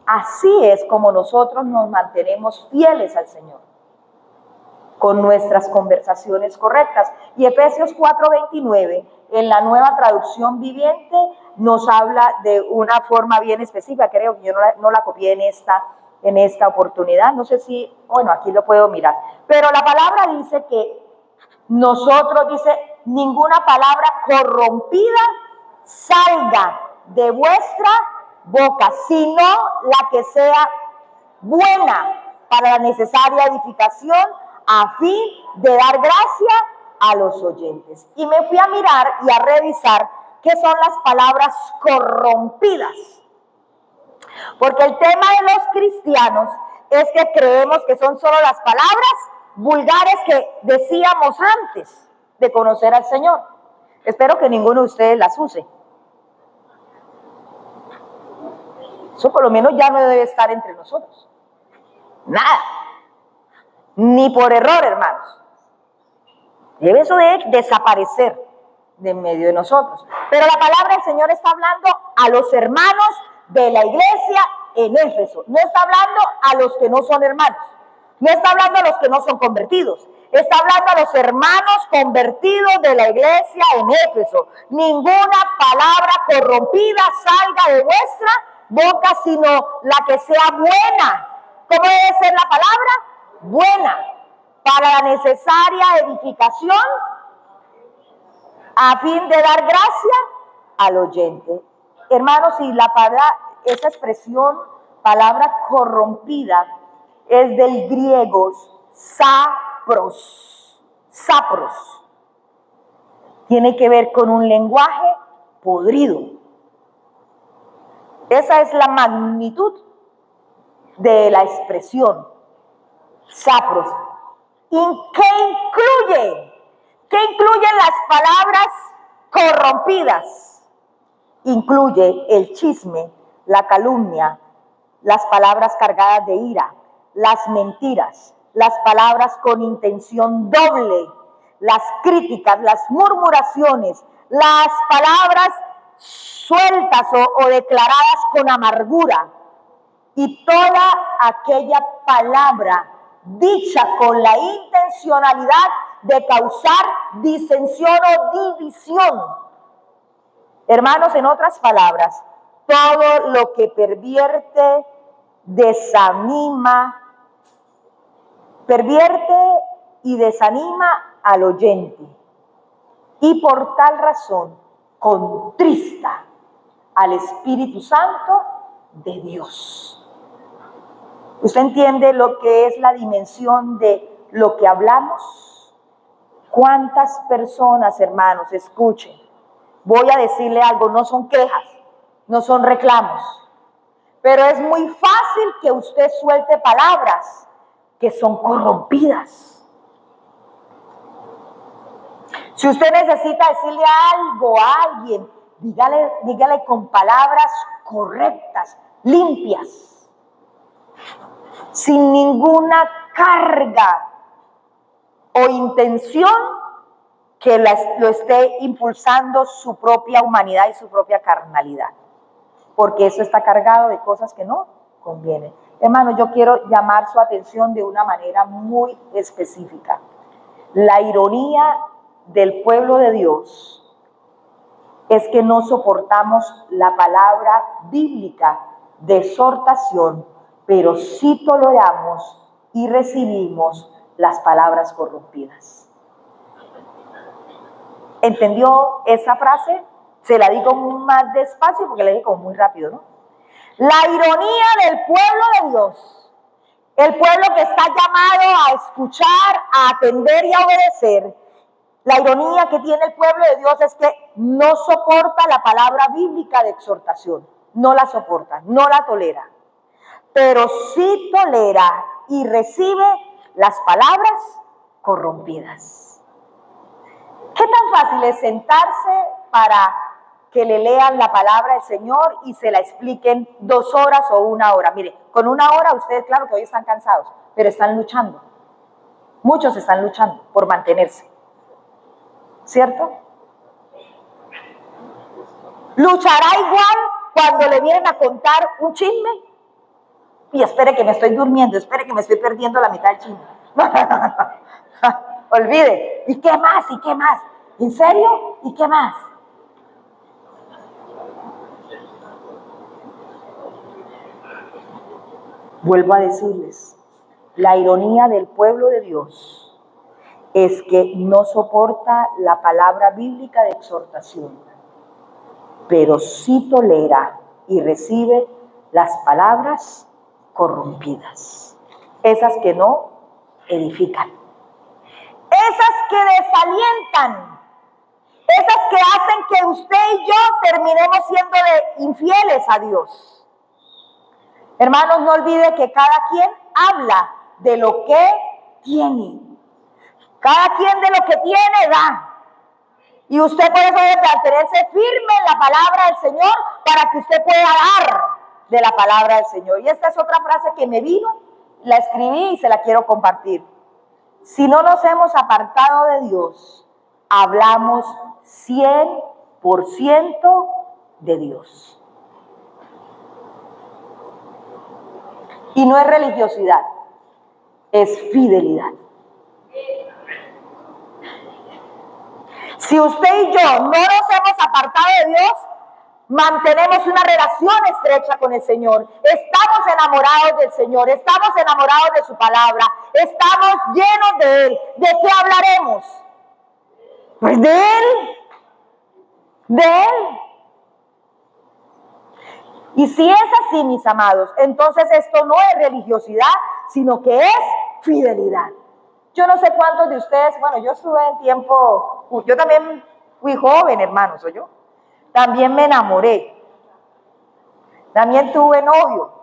Así es como nosotros nos mantenemos fieles al Señor, con nuestras conversaciones correctas. Y Efesios 4:29, en la Nueva Traducción Viviente, nos habla de una forma bien específica. Creo que yo no la copié en esta oportunidad. No sé si, bueno, aquí lo puedo mirar. Pero la palabra dice que nosotros, dice, ninguna palabra corrompida salga de vuestra boca, sino la que sea buena para la necesaria edificación a fin de dar gracia a los oyentes. Y me fui a mirar y a revisar qué son las palabras corrompidas. Porque el tema de los cristianos es que creemos que son solo las palabras vulgares que decíamos antes de conocer al Señor. Espero que ninguno de ustedes las use. Eso por lo menos ya no debe estar entre nosotros. Nada. Ni por error, hermanos. Debe eso de desaparecer de en medio de nosotros. Pero la palabra del Señor está hablando a los hermanos de la iglesia en Éfeso. No está hablando a los que no son hermanos. No está hablando a los que no son convertidos. Está hablando a los hermanos convertidos de la iglesia en Éfeso. Ninguna palabra corrompida salga de vuestra boca, sino la que sea buena. ¿Cómo debe ser la palabra? Buena, para la necesaria edificación, a fin de dar gracia al oyente. Hermanos, y la palabra, esa expresión, palabra corrompida, es del griego sapros. Sapros. Tiene que ver con un lenguaje podrido. Esa es la magnitud de la expresión sapros. ¿Y qué incluye? ¿Qué incluyen las palabras corrompidas? Incluye el chisme, la calumnia, las palabras cargadas de ira, las mentiras, las palabras con intención doble, las críticas, las murmuraciones, las palabras sueltas o declaradas con amargura, y toda aquella palabra dicha con la intencionalidad de causar disensión o división. Hermanos, en otras palabras, todo lo que pervierte, pervierte y desanima al oyente, y por tal razón contrista al Espíritu Santo de Dios. ¿Usted entiende lo que es la dimensión de lo que hablamos? ¿Cuántas personas, hermanos, escuchen? Voy a decirle algo, no son quejas, no son reclamos, pero es muy fácil que usted suelte palabras que son corrompidas. Si usted necesita decirle algo a alguien, dígale con palabras correctas, limpias, sin ninguna carga o intención que lo esté impulsando su propia humanidad y su propia carnalidad, porque eso está cargado de cosas que no convienen. Hermano, yo quiero llamar su atención de una manera muy específica. La ironía del pueblo de Dios es que no soportamos la palabra bíblica de exhortación, pero sí toleramos y recibimos las palabras corrompidas. ¿Entendió esa frase? Se la digo más despacio porque la dije como muy rápido, ¿no? La ironía del pueblo de Dios, el pueblo que está llamado a escuchar, a atender y a obedecer. La ironía que tiene el pueblo de Dios es que no soporta la palabra bíblica de exhortación, no la soporta, no la tolera, pero sí tolera y recibe las palabras corrompidas. ¿Qué tan fácil es sentarse para que le lean la palabra del Señor y se la expliquen 2 horas o 1 hora? Mire, con 1 hora ustedes, claro que hoy están cansados, pero están luchando. Muchos están luchando por mantenerse. ¿Cierto? ¿Luchará igual cuando le vienen a contar un chisme? Y espere que me estoy durmiendo, espere que me estoy perdiendo la mitad del chisme. Olvide. ¿Y qué más? ¿Y qué más? ¿En serio? ¿Y qué más? Vuelvo a decirles, la ironía del pueblo de Dios es que no soporta la palabra bíblica de exhortación, pero sí tolera y recibe las palabras corrompidas, esas que no edifican, esas que desalientan, esas que hacen que usted y yo terminemos siendo infieles a Dios. Hermanos, no olvide que cada quien habla de lo que tiene. Cada quien de lo que tiene da. Y usted por eso debe mantenerse firme en la palabra del Señor para que usted pueda dar de la palabra del Señor. Y esta es otra frase que me vino, la escribí y se la quiero compartir. Si no nos hemos apartado de Dios, hablamos 100% de Dios. Y no es religiosidad, es fidelidad. Si usted y yo no nos hemos apartado de Dios, mantenemos una relación estrecha con el Señor. Estamos enamorados del Señor, estamos enamorados de su palabra, estamos llenos de Él. ¿De qué hablaremos? Pues de Él. De Él. Y si es así, mis amados, entonces esto no es religiosidad, sino que es fidelidad. Yo no sé cuántos de ustedes, bueno, yo estuve en tiempo, yo también fui joven, hermanos, ¿oyó? También me enamoré, también tuve novio.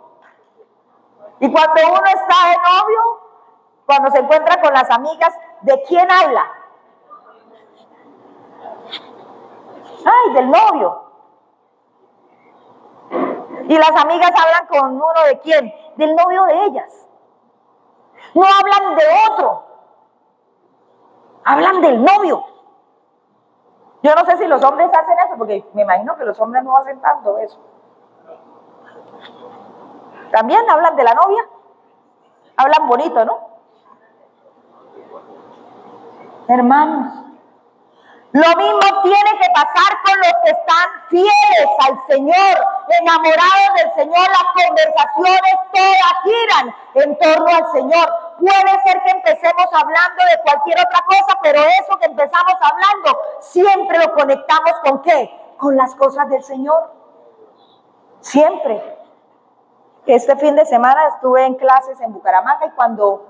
Y cuando uno está de novio, cuando se encuentra con las amigas, ¿de quién habla? Ay, del novio. Y las amigas hablan con uno de quién, del novio de ellas. No hablan de otro, hablan del novio. Yo no sé si los hombres hacen eso, porque me imagino que los hombres no hacen tanto eso. También hablan de la novia, hablan bonito, ¿no? Hermanos, Lo mismo tiene que pasar con los que están fieles al Señor, enamorados del Señor. Las conversaciones todas giran en torno al Señor. Puede ser que empecemos hablando de cualquier otra cosa, pero eso que empezamos hablando siempre lo conectamos ¿con qué? Con las cosas del Señor. Siempre. Este fin de semana estuve en clases en Bucaramanga y cuando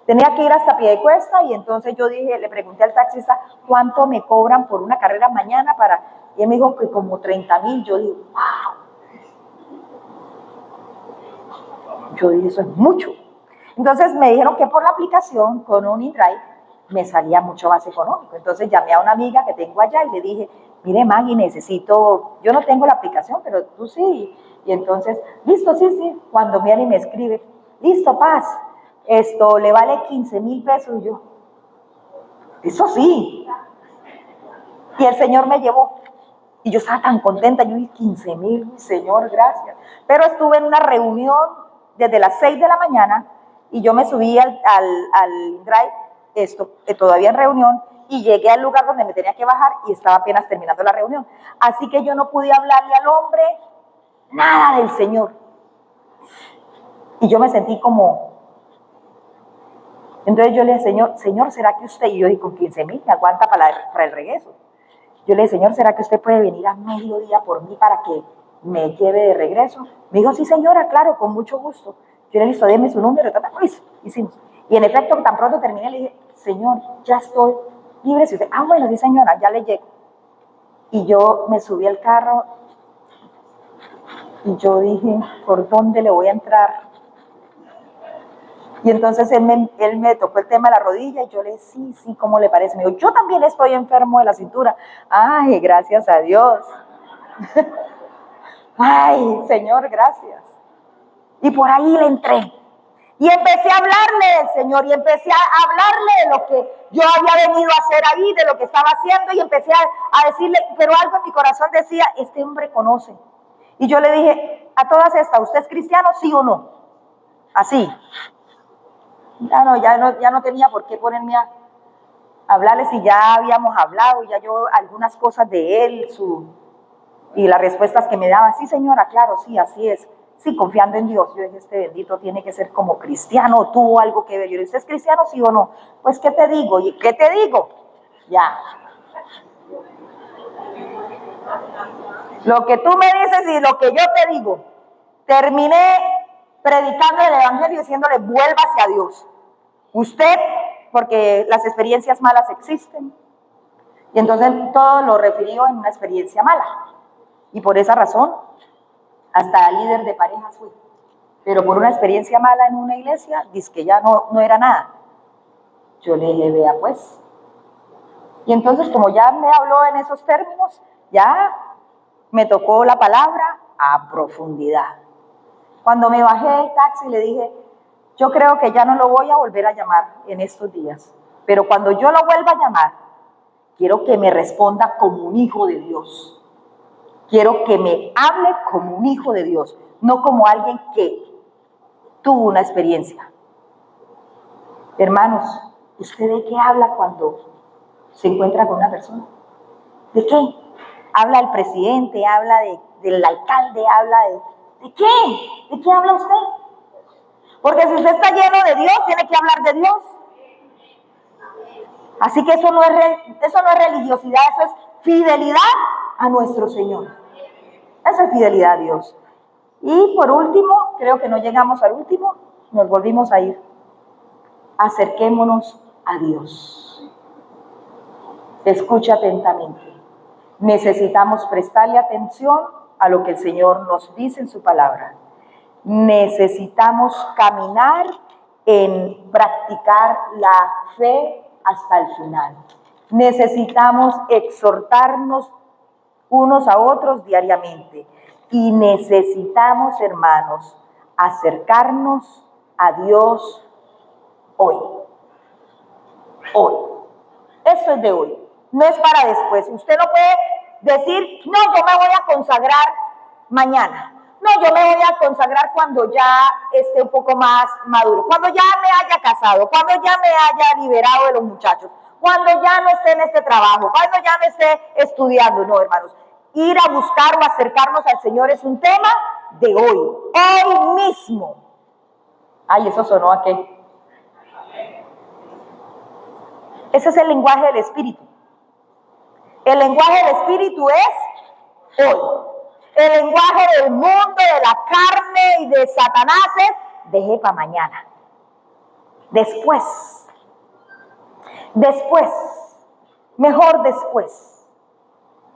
tenía que ir hasta Piedecuesta y entonces yo dije, le pregunté al taxista, ¿cuánto me cobran por una carrera mañana para...? Y él me dijo que como 30,000. Yo dije, wow. Yo dije, eso es mucho. Entonces me dijeron que por la aplicación con un InDrive me salía mucho más económico. Entonces llamé a una amiga que tengo allá y le dije, mire Maggie, necesito, yo no tengo la aplicación, pero tú sí. Y entonces, listo, sí. Cuando viene y me escribe, listo, Paz, esto le vale 15,000 pesos. Y yo, eso sí. Y el Señor me llevó. Y yo estaba tan contenta, yo dije, 15,000, Señor, gracias. Pero estuve en una reunión desde las 6 de la mañana y yo me subí al drive, todavía en reunión, y llegué al lugar donde me tenía que bajar y estaba apenas terminando la reunión. Así que yo no pude hablarle al hombre nada del Señor. Y yo me sentí como... Entonces yo le dije, Señor, ¿será que usted? Y yo dije, con 15,000 me aguanta para el regreso. Yo le dije, Señor, ¿será que usted puede venir a mediodía por mí para que me lleve de regreso? Me dijo, sí, señora, claro, con mucho gusto. Yo le dije, deme su número, listo, hicimos. Y en efecto, tan pronto terminé, le dije, Señor, ya estoy libre. Si usted, bueno, sí, señora, ya le llego. Y yo me subí al carro y yo dije, ¿por dónde le voy a entrar? Y entonces él me tocó el tema de la rodilla y yo le dije, sí, ¿cómo le parece? Me dijo, yo también estoy enfermo de la cintura. Ay, gracias a Dios. Ay, Señor, gracias. Y por ahí le entré. Y empecé a hablarle del Señor y empecé a hablarle de lo que yo había venido a hacer ahí, de lo que estaba haciendo y empecé a decirle, pero algo en mi corazón decía, este hombre conoce. Y yo le dije, a todas estas, ¿usted es cristiano, sí o no? Así. Ya no tenía por qué ponerme a hablarle si ya habíamos hablado, ya yo algunas cosas de él, y las respuestas que me daba, sí señora, claro, sí, así es, sí, confiando en Dios. Yo dije, este bendito tiene que ser como cristiano, tuvo algo que ver. Yo le dije, ¿usted es cristiano, sí o no? Pues, ¿qué te digo? ¿Y qué te digo? Ya. Lo que tú me dices y lo que yo te digo. Terminé predicando el evangelio diciéndole, vuélvase a Dios. Usted, porque las experiencias malas existen. Y entonces todo lo refirió en una experiencia mala. Y por esa razón, hasta líder de parejas fui. Pero por una experiencia mala en una iglesia, dice que ya no era nada. Yo le dije, vea pues. Y entonces, como ya me habló en esos términos, ya me tocó la palabra a profundidad. Cuando me bajé del taxi le dije, yo creo que ya no lo voy a volver a llamar en estos días, pero cuando yo lo vuelva a llamar, quiero que me responda como un hijo de Dios. Quiero que me hable como un hijo de Dios, no como alguien que tuvo una experiencia. Hermanos, ¿usted de qué habla cuando se encuentra con una persona? ¿De qué? Habla del presidente, habla del alcalde, habla ¿de qué? ¿De qué habla usted? Porque si usted está lleno de Dios, tiene que hablar de Dios. Así que eso no es religiosidad, eso es fidelidad a nuestro Señor. Eso es fidelidad a Dios. Y por último, creo que no llegamos al último, nos volvimos a ir. Acerquémonos a Dios. Escucha atentamente. Necesitamos prestarle atención a lo que el Señor nos dice en su palabra. Necesitamos caminar en practicar la fe hasta el final. Necesitamos exhortarnos unos a otros diariamente y necesitamos, hermanos, acercarnos a Dios hoy. Hoy. Esto es de hoy. No es para después. Usted no puede decir, no, yo me voy a consagrar mañana. No, yo me voy a consagrar cuando ya esté un poco más maduro, cuando ya me haya casado, cuando ya me haya liberado de los muchachos, cuando ya no esté en este trabajo, cuando ya no esté estudiando. No, hermanos, ir a buscar o acercarnos al Señor es un tema de hoy mismo. Ay, eso sonó a qué. Ese es el lenguaje del Espíritu. El lenguaje del Espíritu es hoy. El lenguaje del mundo, de la carne y de Satanás es deje para mañana. Después. Mejor después.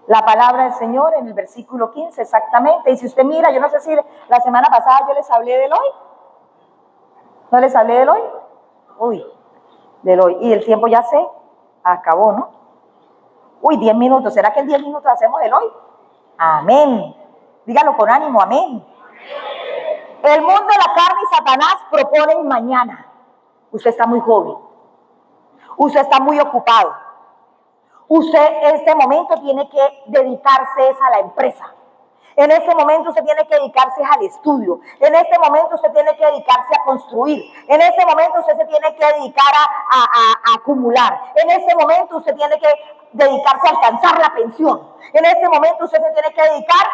La palabra del Señor en el versículo 15 exactamente. Y si usted mira, yo no sé si la semana pasada yo les hablé del hoy. ¿No les hablé del hoy? Uy, del hoy. Y el tiempo ya se acabó, ¿no? Uy, 10 minutos. ¿Será que en 10 minutos hacemos el hoy? Amén. Dígalo con ánimo, amén. El mundo de la carne y Satanás proponen mañana. Usted está muy joven. Usted está muy ocupado. Usted en este momento tiene que dedicarse a la empresa. En este momento usted tiene que dedicarse al estudio. En este momento usted tiene que dedicarse a construir. En este momento usted se tiene que dedicar a acumular. En este momento usted tiene que dedicarse a alcanzar la pensión. En este momento usted se tiene que dedicar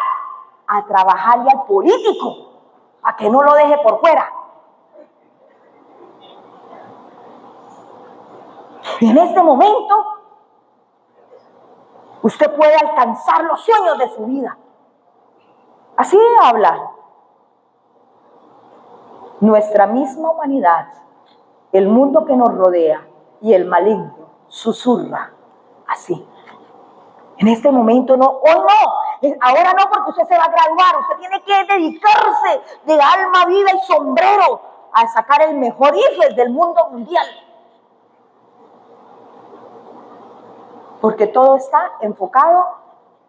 a trabajarle al político, a que no lo deje por fuera. Y en este momento usted puede alcanzar los sueños de su vida. Así habla nuestra misma humanidad, el mundo que nos rodea y el maligno susurra así. En este momento no, hoy no, ahora no, porque usted se va a graduar, usted tiene que dedicarse de alma, vida y sombrero a sacar el mejor IFES del mundo mundial. Porque todo está enfocado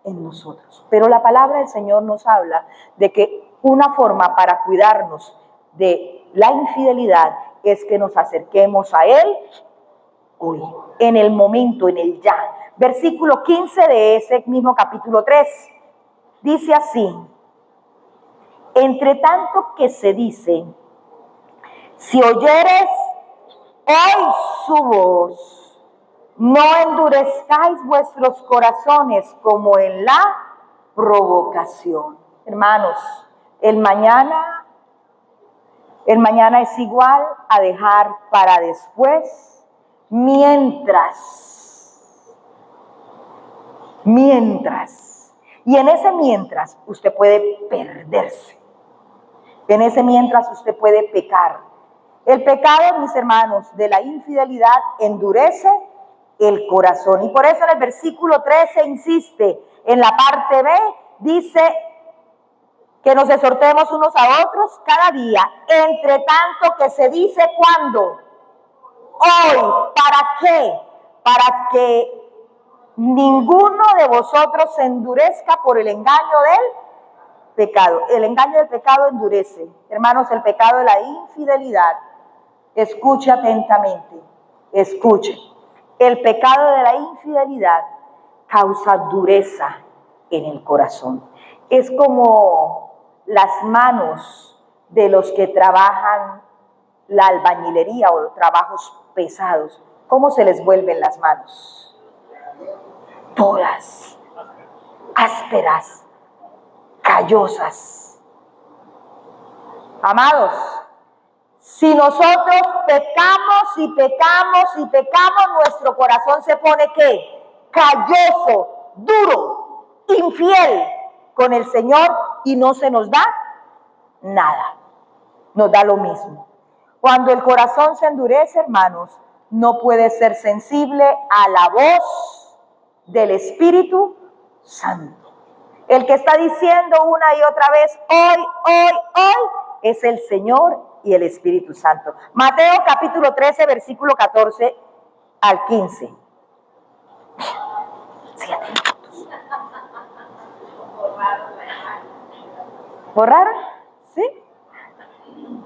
en nosotros. Pero la palabra del Señor nos habla de que una forma para cuidarnos de la infidelidad es que nos acerquemos a Él hoy, en el momento, en el ya. Versículo 15 de ese mismo capítulo 3 dice así: entre tanto que se dice, si oyeres hoy su voz, no endurezcáis vuestros corazones como en la provocación. Hermanos, el mañana es igual a dejar para después, mientras. Y en ese mientras usted puede perderse. En ese mientras usted puede pecar. El pecado, mis hermanos, de la infidelidad endurece el corazón. Y por eso en el versículo 13 insiste, en la parte B, dice que nos exhortemos unos a otros cada día, entre tanto que se dice ¿cuándo? Hoy. ¿Para qué? Para que ninguno de vosotros se endurezca por el engaño del pecado. El engaño del pecado endurece. Hermanos, el pecado de la infidelidad, escuche atentamente, escuche. El pecado de la infidelidad causa dureza en el corazón. Es como las manos de los que trabajan la albañilería o trabajos pesados. ¿Cómo se les vuelven las manos? Todas ásperas, callosas. Amados, si nosotros pecamos, nuestro corazón se pone ¿qué? Calloso, duro, infiel con el Señor y no se nos da nada. Nos da lo mismo. Cuando el corazón se endurece, hermanos, no puede ser sensible a la voz del Espíritu Santo. El que está diciendo una y otra vez, hoy, es el Señor y el Espíritu Santo. Mateo capítulo 13, versículo 14 al 15. 7 minutos. ¿Borraron? ¿Sí?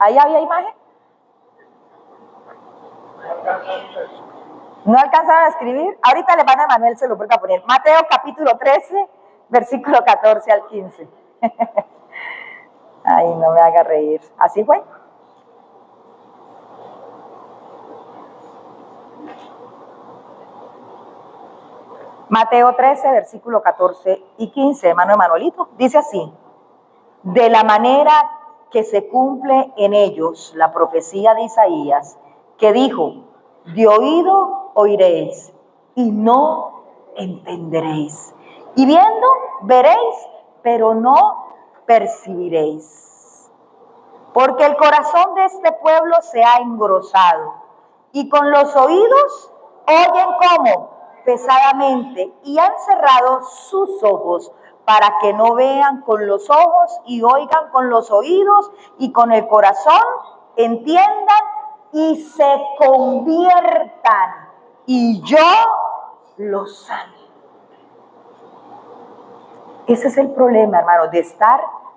¿Ahí había imagen? ¿No alcanzaron a escribir? Ahorita le van a Manuel, se lo vuelvo a poner. Mateo capítulo 13, versículo 14 al 15. Ay, no me haga reír. ¿Así fue? Mateo 13, versículo 14 y 15, hermano Emanuelito, dice así: de la manera que se cumple en ellos la profecía de Isaías, que dijo: de oído oiréis y no entenderéis, y viendo veréis, pero no percibiréis. Porque el corazón de este pueblo se ha engrosado, y con los oídos oyen como pesadamente, y han cerrado sus ojos, para que no vean con los ojos y oigan con los oídos y con el corazón entiendan y se conviertan y yo los sane. Ese es el problema, hermano,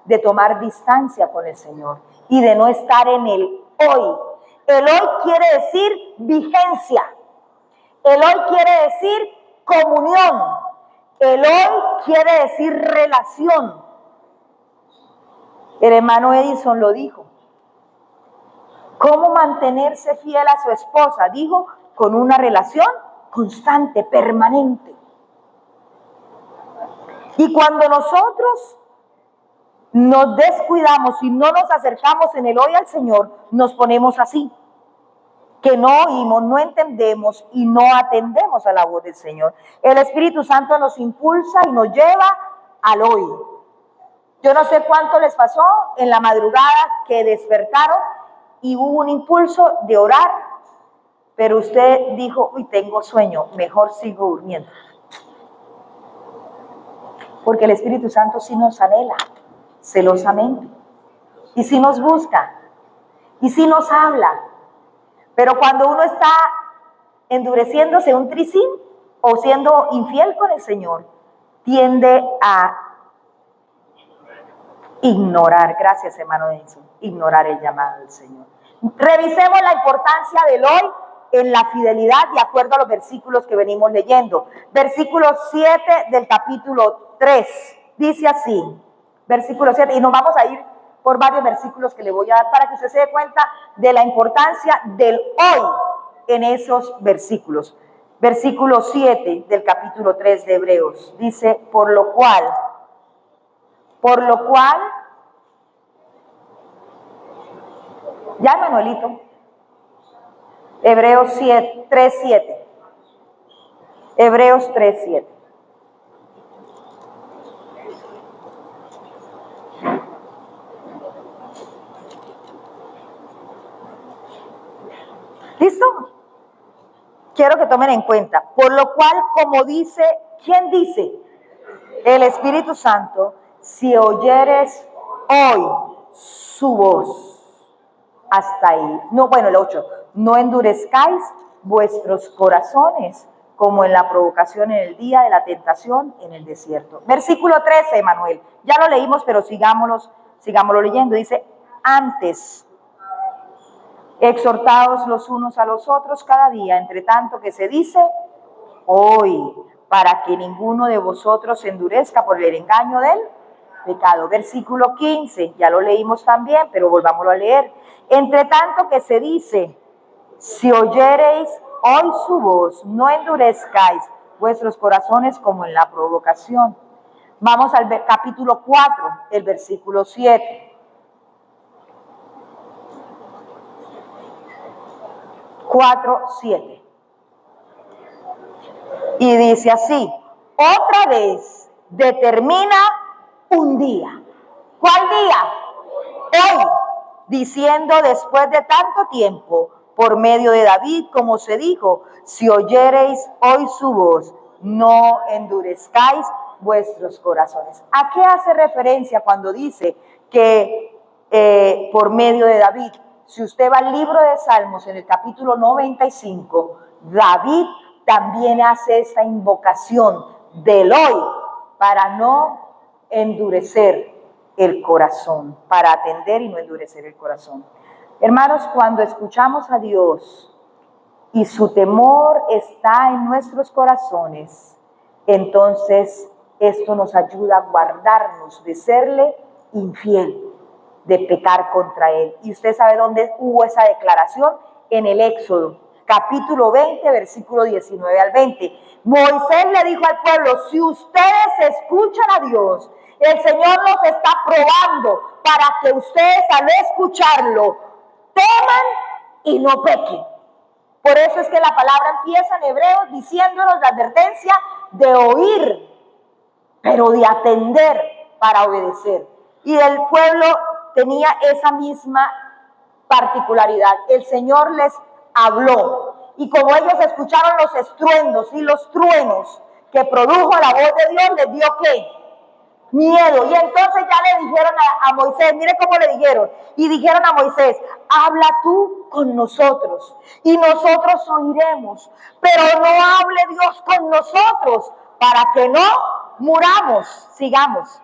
de tomar distancia con el Señor y de no estar en el hoy. El hoy quiere decir vigencia. El hoy quiere decir comunión. El hoy quiere decir relación. El hermano Edison lo dijo. ¿Cómo mantenerse fiel a su esposa? Dijo, con una relación constante, permanente. Y cuando nosotros nos descuidamos y no nos acercamos en el hoy al Señor, nos ponemos así, que no oímos, no entendemos y no atendemos a la voz del Señor. El Espíritu Santo nos impulsa y nos lleva al hoy. Yo no sé cuánto les pasó en la madrugada que despertaron y hubo un impulso de orar, pero usted dijo, uy, tengo sueño, mejor sigo durmiendo. Porque el Espíritu Santo sí nos anhela celosamente, y sí nos busca, y sí nos habla. Pero cuando uno está endureciéndose un tricín o siendo infiel con el Señor, tiende a ignorar, gracias hermano Denison, ignorar el llamado del Señor. Revisemos la importancia del hoy en la fidelidad de acuerdo a los versículos que venimos leyendo. Versículo 7 del capítulo 3, dice así, versículo 7, y nos vamos a ir por varios versículos que le voy a dar para que usted se dé cuenta de la importancia del hoy en esos versículos. Versículo 7 del capítulo 3 de Hebreos, dice, por lo cual, ya Manuelito, Hebreos 3:7, Hebreos 3:7. ¿Listo? Quiero que tomen en cuenta, por lo cual, como dice, ¿quién dice? El Espíritu Santo, si oyeres hoy su voz. Hasta ahí. No, bueno, el 8. No endurezcáis vuestros corazones como en la provocación en el día de la tentación en el desierto. Versículo 13, Emanuel. Ya lo leímos, pero sigámoslo leyendo. Dice, antes, exhortaos los unos a los otros cada día, entre tanto que se dice, hoy, para que ninguno de vosotros se endurezca por el engaño del pecado. Versículo 15, ya lo leímos también, pero volvámoslo a leer. Entre tanto que se dice, si oyereis hoy su voz, no endurezcáis vuestros corazones como en la provocación. Vamos al capítulo 4, el versículo 7. 4:7. Y dice así, otra vez determina un día. ¿Cuál día? Hoy, diciendo después de tanto tiempo, por medio de David, como se dijo, si oyereis hoy su voz, no endurezcáis vuestros corazones. ¿A qué hace referencia cuando dice que por medio de David? Si usted va al libro de Salmos, en el capítulo 95, David también hace esta invocación del hoy para no endurecer el corazón, para atender y no endurecer el corazón. Hermanos, cuando escuchamos a Dios y su temor está en nuestros corazones, entonces esto nos ayuda a guardarnos de serle infiel, de pecar contra él. Y usted sabe dónde hubo esa declaración, en el Éxodo, capítulo 20, versículo 19 al 20. Moisés le dijo al pueblo, si ustedes escuchan a Dios, el Señor los está probando para que ustedes al escucharlo teman y no pequen. Por eso es que la palabra empieza en Hebreos diciéndonos la advertencia de oír, pero de atender para obedecer. Y el pueblo tenía esa misma particularidad. El Señor les habló. Y como ellos escucharon los estruendos y los truenos que produjo la voz de Dios, les dio ¿qué? Miedo. Y entonces ya le dijeron a Moisés, mire cómo le dijeron. Y dijeron a Moisés, habla tú con nosotros y nosotros oiremos. Pero no hable Dios con nosotros para que no muramos. Sigamos.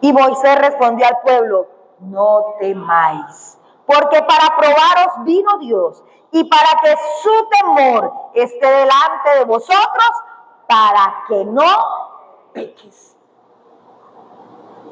Y Moisés respondió al pueblo, no temáis, porque para probaros vino Dios y para que su temor esté delante de vosotros, para que no peques.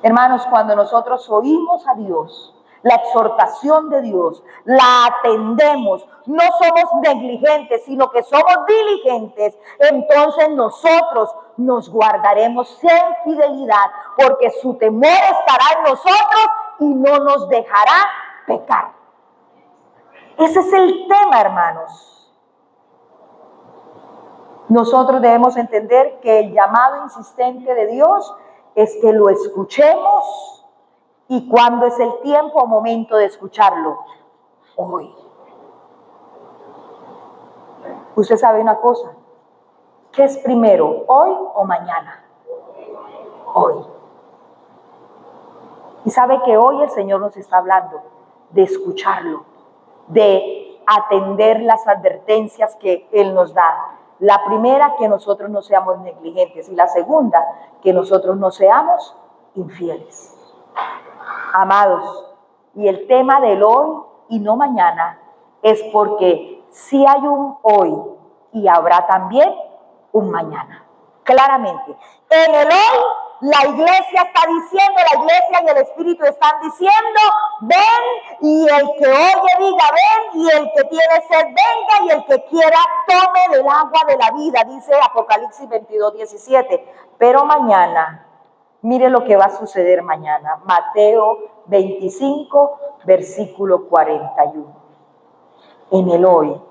Hermanos, cuando nosotros oímos a Dios, la exhortación de Dios, la atendemos, no somos negligentes, sino que somos diligentes, entonces nosotros nos guardaremos en fidelidad, porque su temor estará en nosotros y no nos dejará pecar. Ese es el tema, hermanos. Nosotros debemos entender que el llamado insistente de Dios es que lo escuchemos. ¿Y cuándo es el tiempo o momento de escucharlo? Hoy. Usted sabe una cosa, ¿qué es primero, hoy o mañana? Hoy. Y sabe que hoy el Señor nos está hablando de escucharlo, de atender las advertencias que Él nos da. La primera, que nosotros no seamos negligentes, y la segunda, que nosotros no seamos infieles. Amados, y el tema del hoy y no mañana es porque sí hay un hoy y habrá también un mañana. Claramente, en el hoy la iglesia está diciendo, la iglesia y el Espíritu están diciendo, ven, y el que oye diga ven, y el que tiene sed venga, y el que quiera tome del agua de la vida, dice Apocalipsis 22, 17. Pero mañana, mire lo que va a suceder mañana. Mateo 25, versículo 41. En el hoy,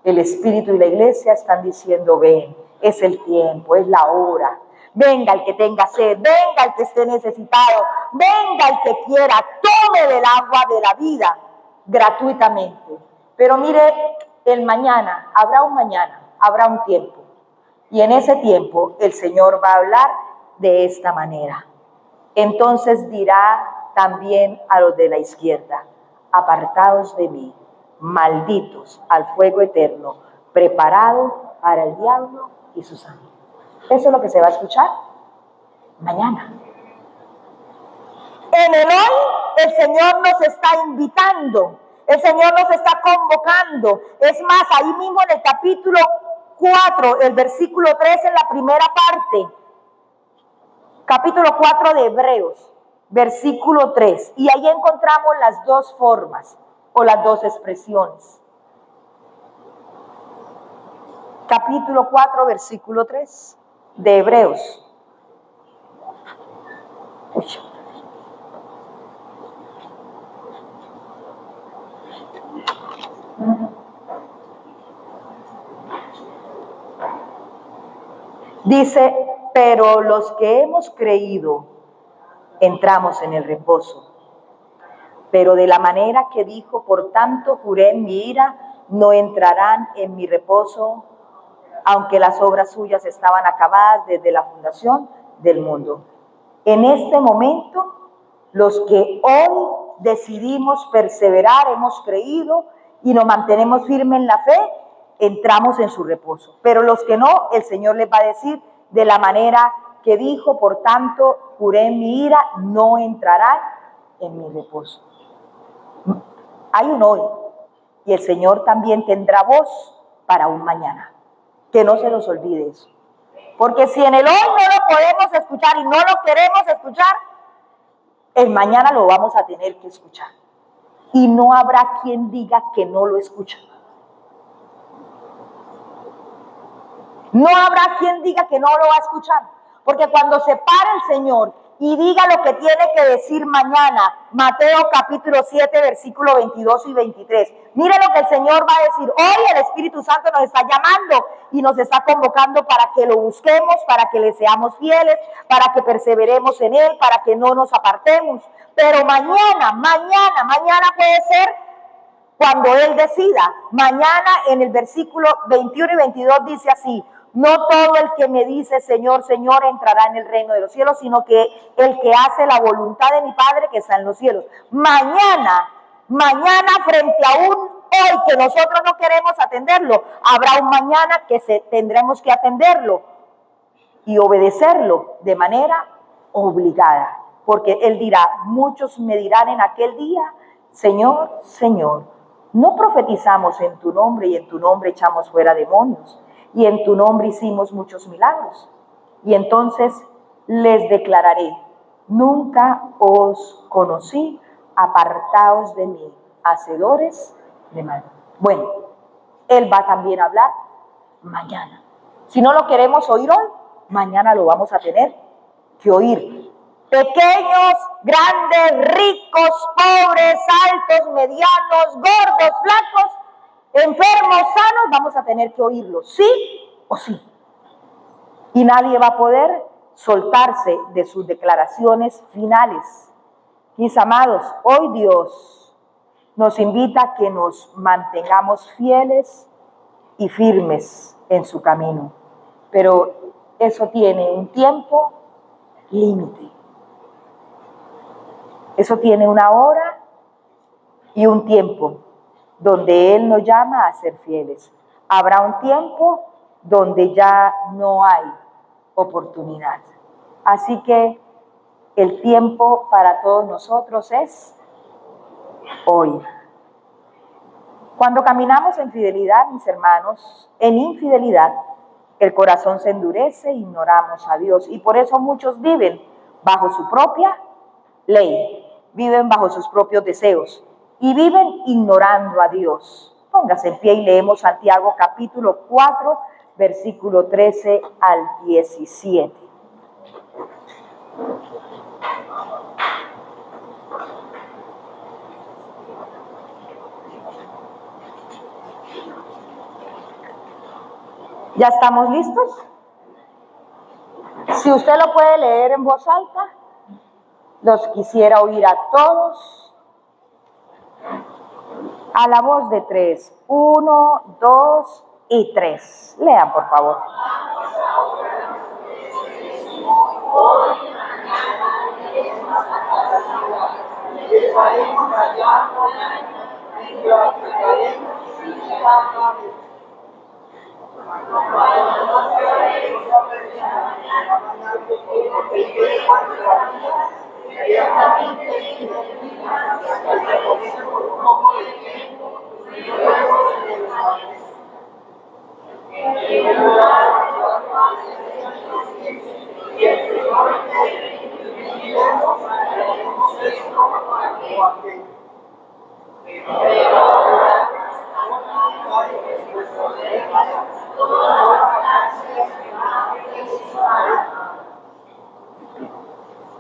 el Espíritu y la iglesia están diciendo, ven, es el tiempo, es la hora. Venga el que tenga sed, venga el que esté necesitado, venga el que quiera, tome del agua de la vida gratuitamente. Pero mire, el mañana, habrá un tiempo. Y en ese tiempo el Señor va a hablar de esta manera. Entonces dirá también a los de la izquierda, apartados de mí, malditos al fuego eterno, preparado para el diablo y sus ángeles. Eso es lo que se va a escuchar mañana. En el hoy, el Señor nos está invitando, el Señor nos está convocando. Es más, ahí mismo en el capítulo 4, el versículo 3, en la primera parte, capítulo 4 de Hebreos, versículo 3, y ahí encontramos las dos formas o las dos expresiones. Capítulo 4, versículo 3 de Hebreos. Dice, pero los que hemos creído entramos en el reposo. Pero de la manera que dijo, por tanto juré en mi ira, no entrarán en mi reposo, aunque las obras suyas estaban acabadas desde la fundación del mundo. En este momento, los que hoy decidimos perseverar, hemos creído y nos mantenemos firmes en la fe, entramos en su reposo. Pero los que no, el Señor les va a decir, de la manera que dijo, por tanto juré en mi ira, no entrarán en mi reposo. Hay un hoy y el Señor también tendrá voz para un mañana. Que no se nos olvide eso. Porque si en el hoy no lo podemos escuchar y no lo queremos escuchar, el mañana lo vamos a tener que escuchar. Y no habrá quien diga que no lo escucha. No habrá quien diga que no lo va a escuchar, porque cuando se pare el Señor y diga lo que tiene que decir mañana, Mateo capítulo 7, versículo 22 y 23, mire lo que el Señor va a decir. Hoy el Espíritu Santo nos está llamando y nos está convocando para que lo busquemos, para que le seamos fieles, para que perseveremos en Él, para que no nos apartemos. Pero mañana puede ser cuando Él decida. Mañana en el versículo 21 y 22 dice así: no todo el que me dice Señor, Señor entrará en el reino de los cielos, sino que el que hace la voluntad de mi Padre que está en los cielos. Mañana frente a un hoy que nosotros no queremos atenderlo, habrá un mañana que tendremos que atenderlo y obedecerlo de manera obligada. Porque Él dirá, muchos me dirán en aquel día, Señor, Señor, no profetizamos en tu nombre y en tu nombre echamos fuera demonios y en tu nombre hicimos muchos milagros. Y entonces les declararé, nunca os conocí, apartaos de mí, hacedores de mal. Bueno, Él va también a hablar mañana. Si no lo queremos oír hoy, mañana lo vamos a tener que oír. Pequeños, grandes, ricos, pobres, altos, medianos, gordos, flacos, enfermos, sanos, vamos a tener que oírlo, sí o sí. Y nadie va a poder soltarse de sus declaraciones finales. Mis amados, hoy Dios nos invita a que nos mantengamos fieles y firmes en su camino. Pero eso tiene un tiempo límite. Eso tiene una hora y un tiempo donde Él nos llama a ser fieles. Habrá un tiempo donde ya no hay oportunidad. Así que el tiempo para todos nosotros es hoy. Cuando caminamos en fidelidad, mis hermanos, en infidelidad, el corazón se endurece e ignoramos a Dios. Y por eso muchos viven bajo su propia ley, viven bajo sus propios deseos y viven ignorando a Dios. Póngase en pie y leemos Santiago capítulo 4, versículo 13 al 17. ¿Ya estamos listos? Si usted lo puede leer en voz alta, los quisiera oír a todos a la voz de 3. 1, 2 y 3. Lean, por favor.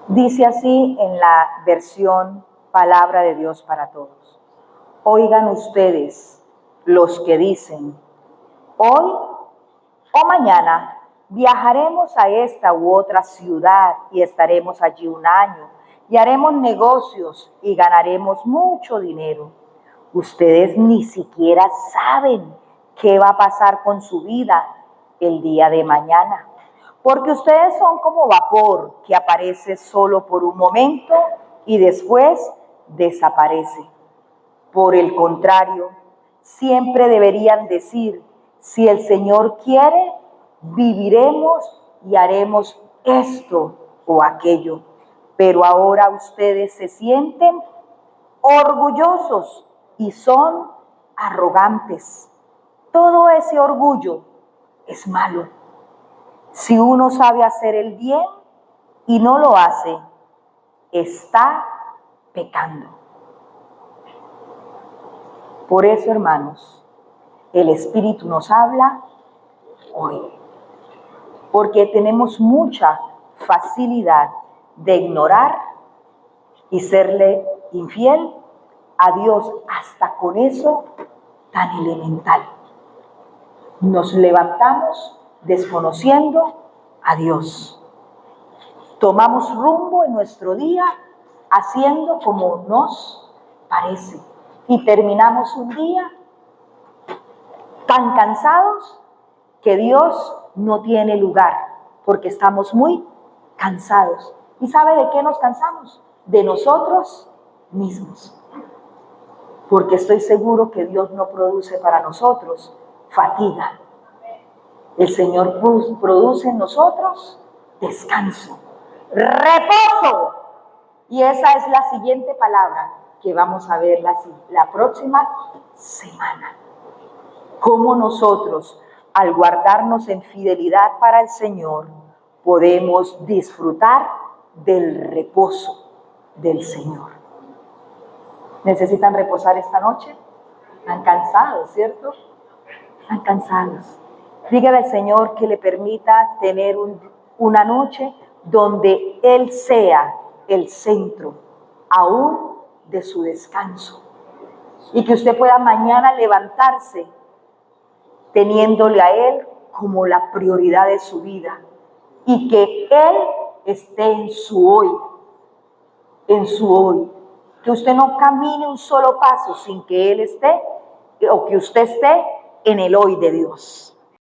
Dice así en la versión Palabra de Dios para Todos. Oigan ustedes los que dicen, hoy o mañana viajaremos a esta u otra ciudad y estaremos allí un año y haremos negocios y ganaremos mucho dinero. Ustedes ni siquiera saben qué va a pasar con su vida el día de mañana, porque ustedes son como vapor que aparece solo por un momento y después desaparece. Por el contrario, siempre deberían decir, si el Señor quiere, viviremos y haremos esto o aquello. Pero ahora ustedes se sienten orgullosos y son arrogantes. Todo ese orgullo es malo. Si uno sabe hacer el bien y no lo hace, está pecando. Por eso, hermanos, el Espíritu nos habla hoy. porque tenemos mucha facilidad de ignorar y serle infiel a Dios hasta con eso tan elemental. Nos levantamos desconociendo a Dios. Tomamos rumbo en nuestro día haciendo como nos parece y terminamos un día tan cansados que Dios no tiene lugar porque estamos muy cansados. ¿Y sabe de qué nos cansamos? De nosotros mismos. Porque estoy seguro que Dios no produce para nosotros fatiga. El Señor produce en nosotros descanso, reposo. Y esa es la siguiente palabra que vamos a ver la próxima semana. Cómo nosotros, al guardarnos en fidelidad para el Señor, podemos disfrutar del reposo del Señor. ¿Necesitan reposar esta noche? Están cansados, ¿cierto? Están cansados. Dígale al Señor que le permita tener una noche donde Él sea el centro aún de su descanso. Y que usted pueda mañana levantarse teniéndole a Él como la prioridad de su vida. Y que Él esté en su hoy. En su hoy. Que usted no camine un solo paso sin que Él esté o que usted esté en el hoy de Dios.